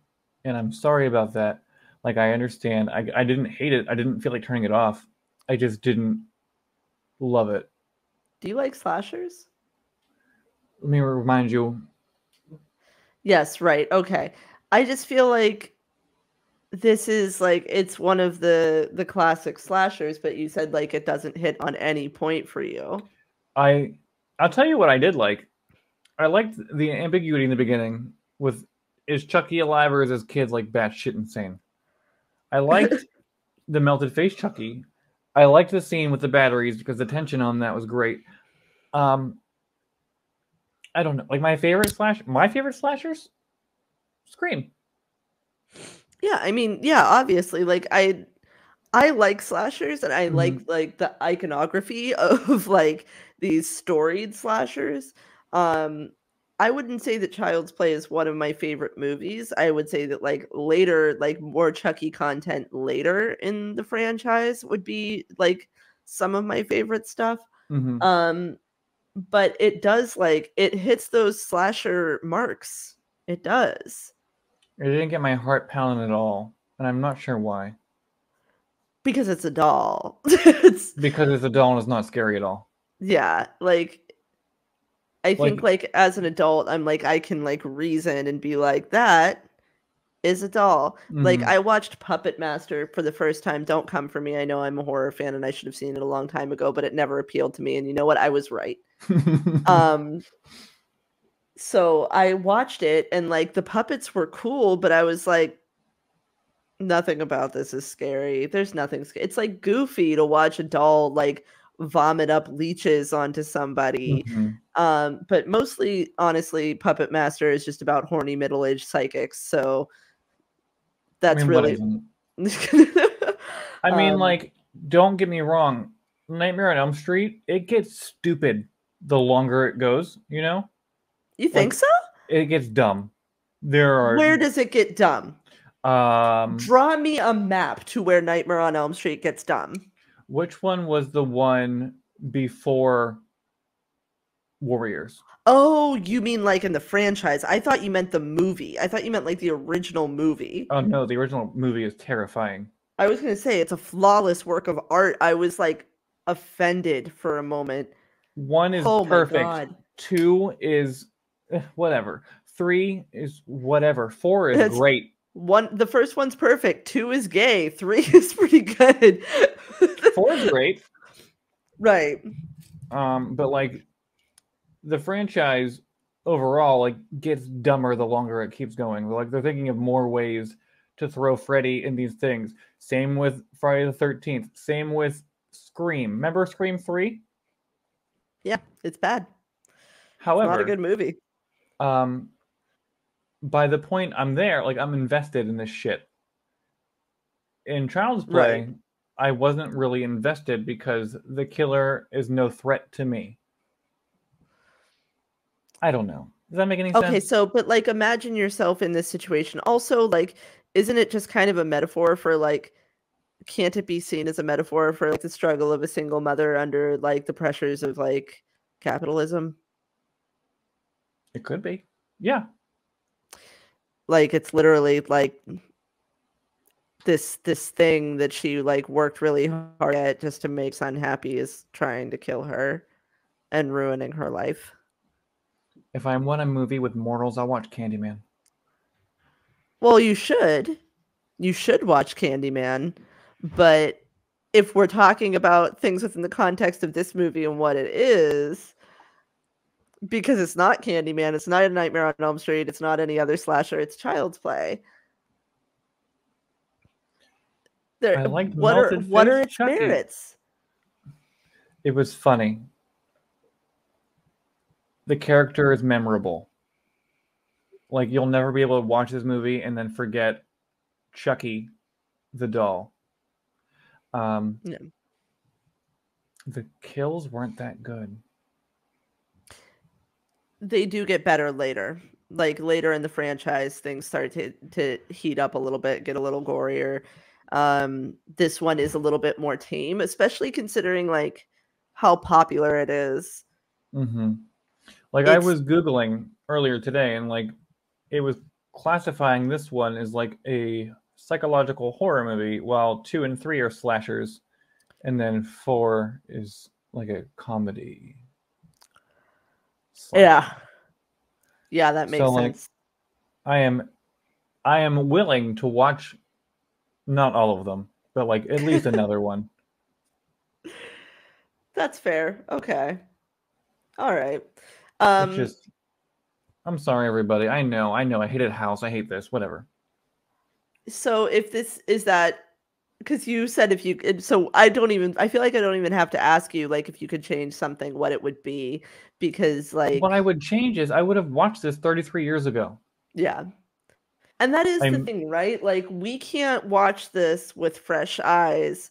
and I'm sorry about that. Like I understand, I didn't hate it. I didn't feel like turning it off. I just didn't love it. Do you like slashers? Let me remind you. Yes, right. Okay. I just feel like this is like it's one of the classic slashers, but you said like it doesn't hit on any point for you. I I'll tell you what I did like. I liked the ambiguity in the beginning with is Chucky alive or is his kid like batshit insane? I liked the melted face Chucky. I liked the scene with the batteries because the tension on that was great. Um, I don't know, like my favorite slashers, Scream. Yeah, I mean, yeah, obviously like I like slashers and I Mm-hmm. like the iconography of like these storied slashers. Um I wouldn't say that Child's Play is one of my favorite movies. I would say that like later, like more Chucky content later in the franchise would be like some of my favorite stuff. Mm-hmm. Um but it does like it hits those slasher marks. It does. It didn't get my heart pounding at all, and I'm not sure why. Because it's a doll. It's Because it's a doll and it's not scary at all. yeah, like I think Like, like as an adult, I'm like I can like reason and be like that is a doll. Like mm-hmm. I watched Puppet Master for the first time. Don't come for me. I know I'm a horror fan and I should have seen it a long time ago, but it never appealed to me. And you know what? I was right. Um so I watched it and like the puppets were cool, but I was like nothing about this is scary. There's nothing it's like goofy to watch a doll like vomit up leeches onto somebody. Mm-hmm. But mostly, honestly, Puppet Master is just about horny middle-aged psychics. So I that's mean, what really isn't? I mean, um, like, don't get me wrong. Nightmare on Elm Street, it gets stupid the longer it goes, you know? you think Like, so? it gets dumb. There Where does it get dumb? are, Draw me a map to where Nightmare on Elm Street gets dumb. which one was the one before Warriors? Oh, you mean like in the franchise? I thought you meant the movie. I thought you meant like the original movie. Oh no, the original movie is terrifying. I was gonna say it's a flawless work of art. I was like offended for a moment. One is Oh my perfect. god. Two is whatever. Three is whatever. Four is It's great. the first one's perfect. Two is gay. Three is pretty good. Four is great. Right. But like the franchise overall like gets dumber the longer it keeps going. Like they're thinking of more ways to throw Freddy in these things. Same with Friday the 13th. Same with Scream. Remember Scream 3? Yeah, it's bad. It's not a However, good movie. um by the point I'm there, like I'm invested in this shit. In Child's Right. Play, I wasn't really invested because the killer is no threat to me. I don't know. Does that make any Okay, sense? so but like imagine yourself in this situation. Also, like, isn't it just kind of a metaphor for like can't it be seen as a metaphor for like the struggle of a single mother under like the pressures of like capitalism? It could be. Yeah. Like it's literally like this thing that she like worked really hard at just to make son happy is trying to kill her and ruining her life. If I want a movie with mortals, I'll watch Candyman. Well, you should. You should watch Candyman, but if we're talking about things within the context of this movie and what it is, because it's not Candyman, it's not a Nightmare on Elm Street, it's not any other slasher, it's Child's Play. There, I liked Melted what are Fish its Chucky. merits? It was funny. The character is memorable. Like you'll never be able to watch this movie and then forget Chucky the doll. Yeah. The kills weren't that good. They do get better later. Like later in the franchise, things start to heat up a little bit, get a little gorier. This one is a little bit more tame, especially considering like how popular it is. Mm-hmm. Like I It's was Googling earlier today and like it was classifying this one as like a psychological horror movie, while 2 and 3 are slashers, and then 4 is like a comedy slasher. yeah. Yeah, that So makes like sense. I am willing to watch not all of them, but like at least another one. That's fair. Okay. All right. It's Um, just I'm sorry everybody. I know I hated House. I hate this. Whatever. so if this is that because you said if you so I don't even I feel like I don't even have to ask you like if you could change something what it would be because What I like would change is I would have watched this 33 years ago. yeah. And that is the I'm thing, right? Like we can't watch this with fresh eyes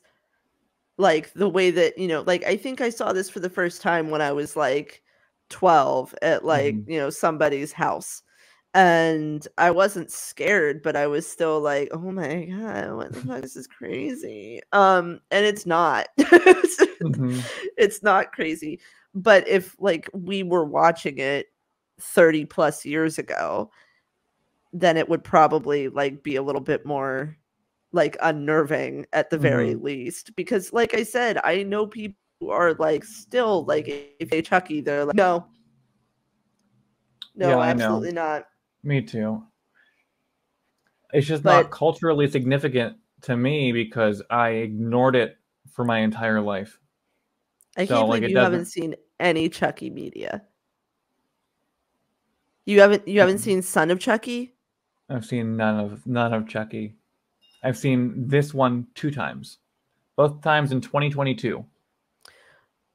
like the way that, like I think I saw this for the first time when I was like 12 at like, mhm, somebody's house. And I wasn't scared, but I was still like, "Oh my god, what the fuck? This is crazy." And it's not. mhm. It's not crazy. But if like we were watching it 30 plus years ago, then it would probably like be a little bit more like unnerving at the very Mhm. least. Because like I said, I know people who are like still like if they Chucky, they're like, no, Yeah, no, I know. absolutely not. Me too. It's just not But culturally significant to me because I ignored it for my entire life. I So can't like believe it you haven't doesn't. seen any Chucky media. You haven't um, seen Son of Chucky? I've seen none of Chucky. I've seen this one 2 times, both times in 2022.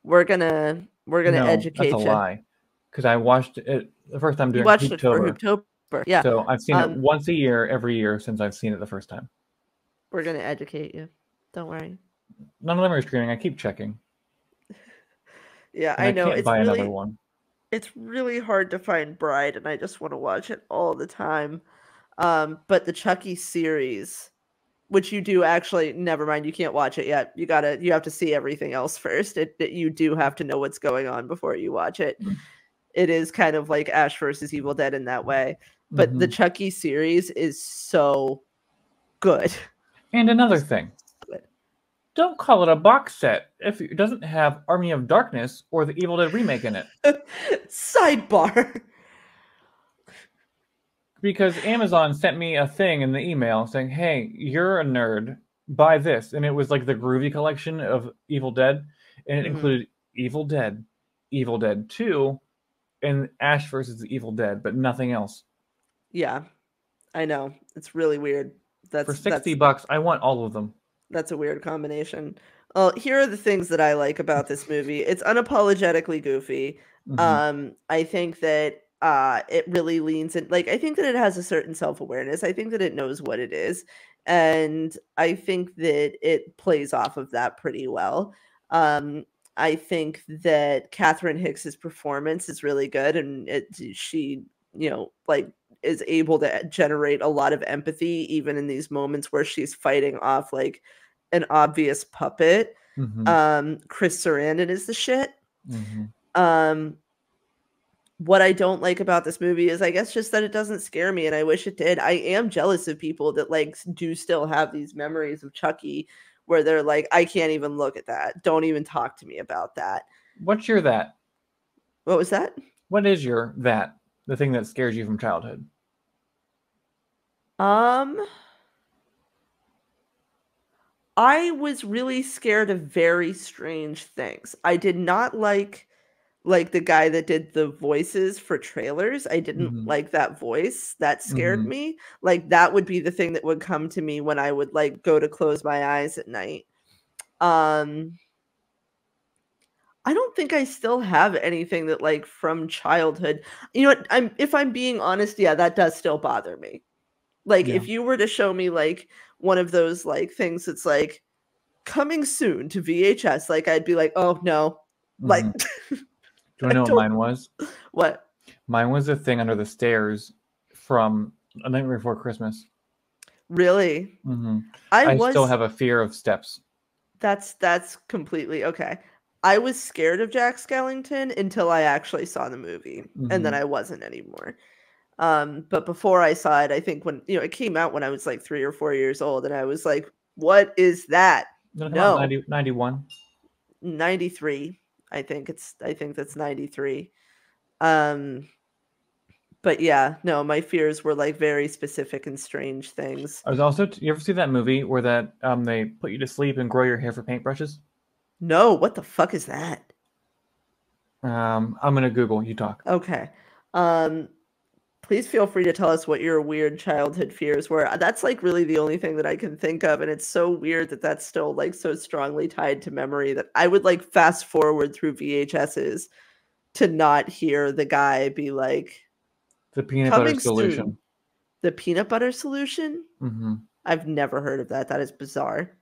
We're gonna No, that's a educate you. lie, because I watched it the first time You during watched it for Hooptober. Hooptober. Yeah. So I've seen it Um, once a year, every year since I've seen it the first time. we're gonna educate you. Don't worry. None of them are streaming. I keep checking, Yeah, and I I know. can't It's buy another really one. it's really hard to find Bride, and I just want to watch it all the time. But the Chucky series, which you do actually, never mind, you can't watch it yet. You have to see everything else first. You do have to know what's going on before you watch it. It is kind of like Ash versus Evil Dead in that way. But the Hmm. Chucky series is so good. And another It's thing, good. don't call it a box set if it doesn't have Army of Darkness or the Evil Dead remake in it. Sidebar. Because Amazon sent me a thing in the email saying, "Hey, you're a nerd. Buy this," and it was like the Groovy collection of Evil Dead, and it Mhm. included Evil Dead 2, and Ash versus the Evil Dead, but nothing else. Yeah, I know. It's really weird. For That's 60 that's bucks, I want all of them. That's a weird combination. Well, here are the things that I like about this movie. It's unapologetically goofy. Hmm. I think that it really leans in like I think that it has a certain self-awareness. I think that it knows what it is. And I think that it plays off of that pretty well. Um, I think that Catherine Hicks's performance is really good and she, like is able to generate a lot of empathy even in these moments where she's fighting off like an obvious puppet. Mm-hmm. Chris Sarandon is the shit. Mm-hmm. Um, what I don't like about this movie is I guess just that it doesn't scare me, and I wish it did. I am jealous of people that like do still have these memories of Chucky where they're like, I can't even look at that. Don't even talk to me about that. What's your that? What was that? What is your that? The thing that scares you from childhood? Um, I was really scared of very strange things. I did not like the guy that did the voices for trailers. I didn't Mm-hmm. like that voice. That scared Mm-hmm. me. Like that would be the thing that would come to me when I would like go to close my eyes at night. Um I don't think I still have anything that like from childhood. You know what? If I'm being honest, yeah, that does still bother me. Like Yeah. if you were to show me like one of those like things that's like coming soon to VHS, like I'd be like, "Oh no." Like Mm-hmm. Do you want I to know what don't mine was? what? Mine was the thing under the stairs from A Nightmare Before Christmas. Really? Mm-hmm. I I still was have a fear of steps. that's completely okay. I was scared of Jack Skellington until I actually saw the movie, and then Mm-hmm. I wasn't anymore. But before I saw it, I think when it came out when I was like 3 or 4 years old, and I was like, "What is that?" Did it come out in No, 91? 93. I think that's 93. Um, but yeah, no, my fears were like very specific and strange things. I was also. You ever see that movie where that they put you to sleep and grow your hair for paintbrushes? No, what the fuck is that? I'm gonna Google. You talk. Okay. Um, Please feel free to tell us what your weird childhood fears were. That's like really the only thing that I can think of, and it's so weird that that's still like so strongly tied to memory that I would like fast forward through VHSs to not hear the guy be like, The peanut butter "Coming soon." solution. The peanut butter solution? Mm-hmm. I've never heard of that. That is bizarre.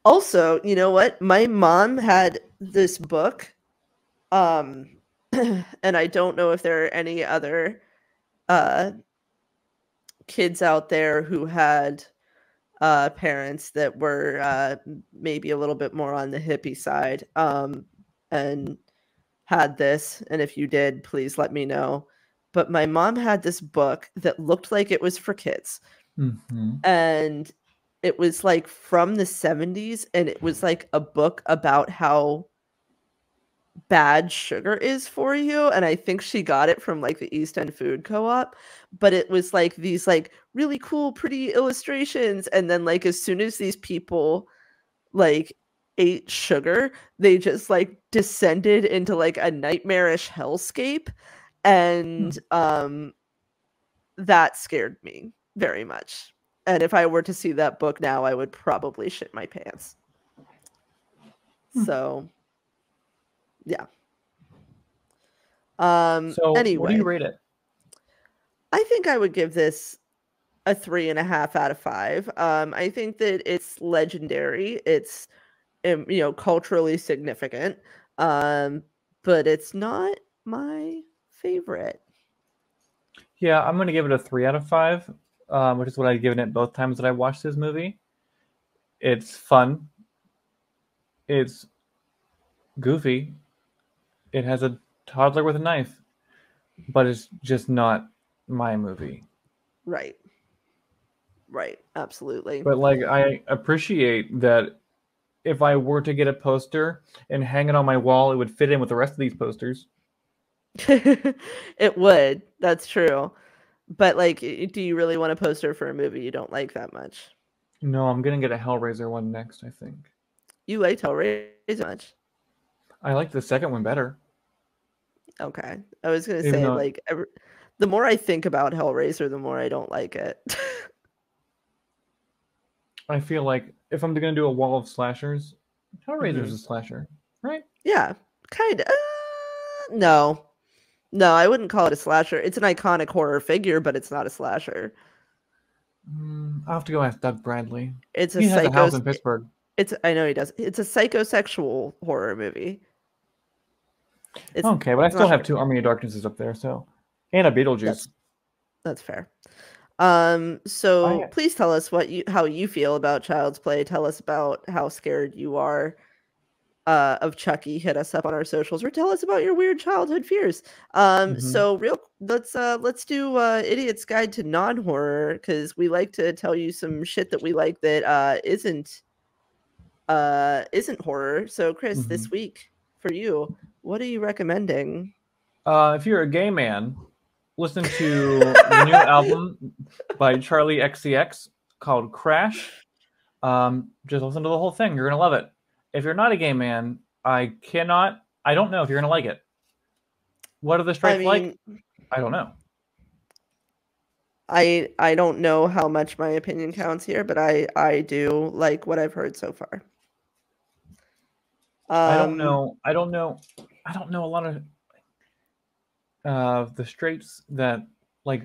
Also, you know what? My mom had this book, um, and I don't know if there are any other uh kids out there who had parents that were maybe a little bit more on the hippie side and had this. And if you did, please let me know. But my mom had this book that looked like it was for kids. Mm-hmm. And it was like from the 70s. And it was like a book about how bad sugar is for you, and I think she got it from like the East End Food Co-op, but it was like these like really cool pretty illustrations, and then like as soon as these people like ate sugar, they just like descended into like a nightmarish hellscape, and that scared me very much. And if I were to see that book now, I would probably shit my pants. So, yeah. So, what do you Anyway, rate it? I think I would give this a 3.5 out of 5. I think that it's legendary. It's culturally significant. Um, but it's not my favorite. Yeah, I'm gonna give it a 3 out of 5, which is what I've given it both times that I watched this movie. It's fun. It's goofy. It has a toddler with a knife, but it's just not my movie. Right. Right. Absolutely. But like, I appreciate that if I were to get a poster and hang it on my wall, it would fit in with the rest of these posters. It would. That's true. But like, do you really want a poster for a movie you don't like that much? No, I'm gonna get a Hellraiser one next, I think. You liked Hellraiser much? I like the second one better, Okay. I was gonna even say though like the more I think about Hellraiser, the more I don't like it. I feel like if I'm gonna do a wall of slashers, Hellraiser's Mhm. a slasher, right? Yeah, kinda. No. No, I wouldn't call it a slasher. It's an iconic horror figure, but it's not a slasher. I'll have to go ask Doug Bradley. It's a He has a psycho house in Pittsburgh. it's I know he does. It's a psychosexual horror movie. It's Okay, but I it's still not have very two Army of Darknesses up there, so and a Beetlejuice. that's that's fair. So I please tell us how you feel about Child's Play. Tell us about how scared you are of Chucky. Hit us up on our socials or tell us about your weird childhood fears. mhm. So real let's do Idiot's Guide to Non-Horror because we like to tell you some shit that we like that isn't horror. So Chris, this Mhm. week for you, what are you recommending? If you're a gay man, listen to the new album by Charlie XCX called Crash. Just listen to the whole thing. You're gonna love it. If you're not a gay man, I don't know if you're gonna like it. What are the I straights like? mean, I don't know. I don't know how much my opinion counts here, but I do like what I've heard so far. I don't Um, know. I don't know. I don't know a lot of the straights that like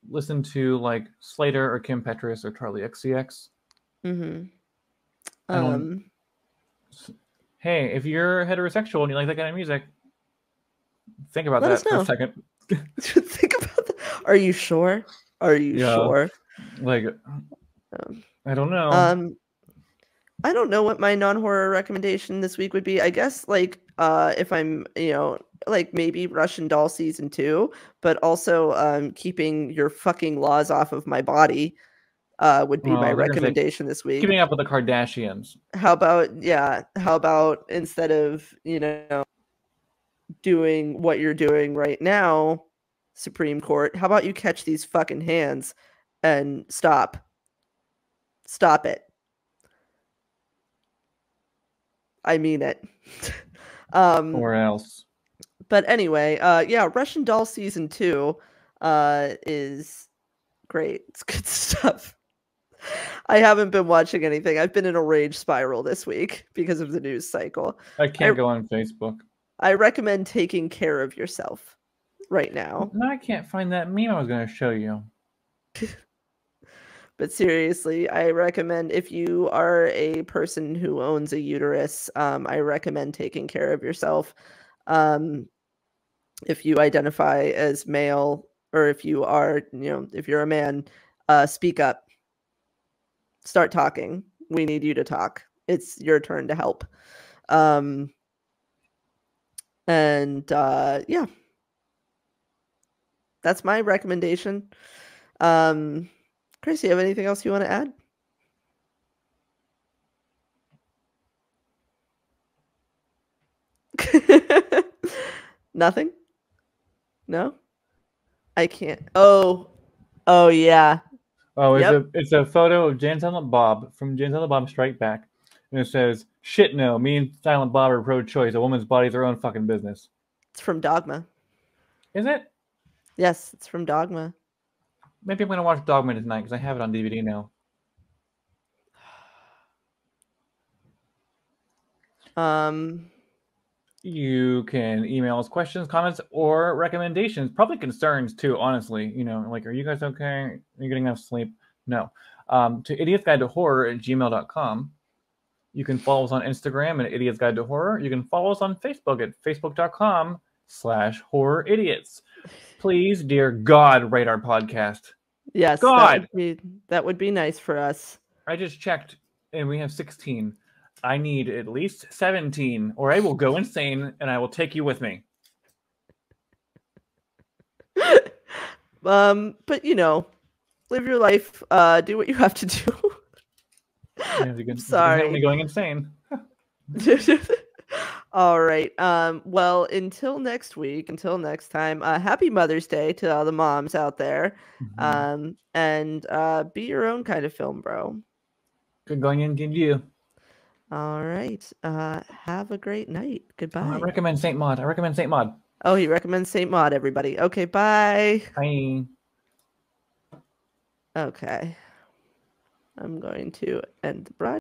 listen to like Slater or Kim Petras or Charlie XCX. mhm. I don't. Um, Hey, if you're heterosexual and you like that kind of music, think about Let us that for a know. second. Think about that. Are you sure? Are you Yeah, sure? like Um, I don't know. um, I don't know what my non-horror recommendation this week would be. I guess like if I'm, like maybe Russian Doll season 2, but also keeping your fucking laws off of my body would be my Well, they're gonna say recommendation this week. keeping up with the Kardashians. How about instead of, doing what you're doing right now, Supreme Court, how about you catch these fucking hands and stop. Stop it. I mean it. um Or else. but anyway, yeah, Russian Doll season 2 is great. It's good stuff. I haven't been watching anything. I've been in a rage spiral this week because of the news cycle. I I can't go on Facebook. I recommend taking care of yourself right now. No, I can't find that meme I was going to show you. But seriously, I recommend if you are a person who owns a uterus, I recommend taking care of yourself. Um, if you identify as male or if you are, if you're a man, speak up. Start talking. We need you to talk. It's your turn to help. Um, and yeah, that's my recommendation. Chris, you have anything else you want to add? Nothing? No? I can't. Oh yeah. Oh, Yep. it's a photo of Jane Silent Bob from Jane Silent Bob Strike Back, and it says, "Shit, no, me and Silent Bob are pro-choice. A woman's body's her own fucking business." It's from Dogma. Is it? Yes, it's from Dogma. Maybe I'm gonna watch Dogma tonight because I have it on DVD now. Um, You can email us questions, comments, or recommendations. Probably concerns too, honestly. Like, are you guys okay? Are you getting enough sleep? No. To idiotsguidetohorror@gmail.com. You can follow us on Instagram at Idiots Guide to Horror. You can follow us on Facebook at facebook.com/horror idiots. Please, dear God, rate our podcast. yes, God, that would be nice for us. I just checked and we have 16. I need at least 17 or I will go insane and I will take you with me. But live your life, do what you have to do. Yeah, you can handle me Sorry. going insane. All right. Well, until next week, until next time, happy Mother's Day to all the moms out there. Mm-hmm. And be your own kind of film, bro. Good going in, can you? All right. Have a great night. Oh, I Goodbye. recommend Saint Maud. I recommend Saint Maud. Oh, he recommends Saint Maud, everybody. Okay, bye. Bye. Okay. I'm going to end the broadcast.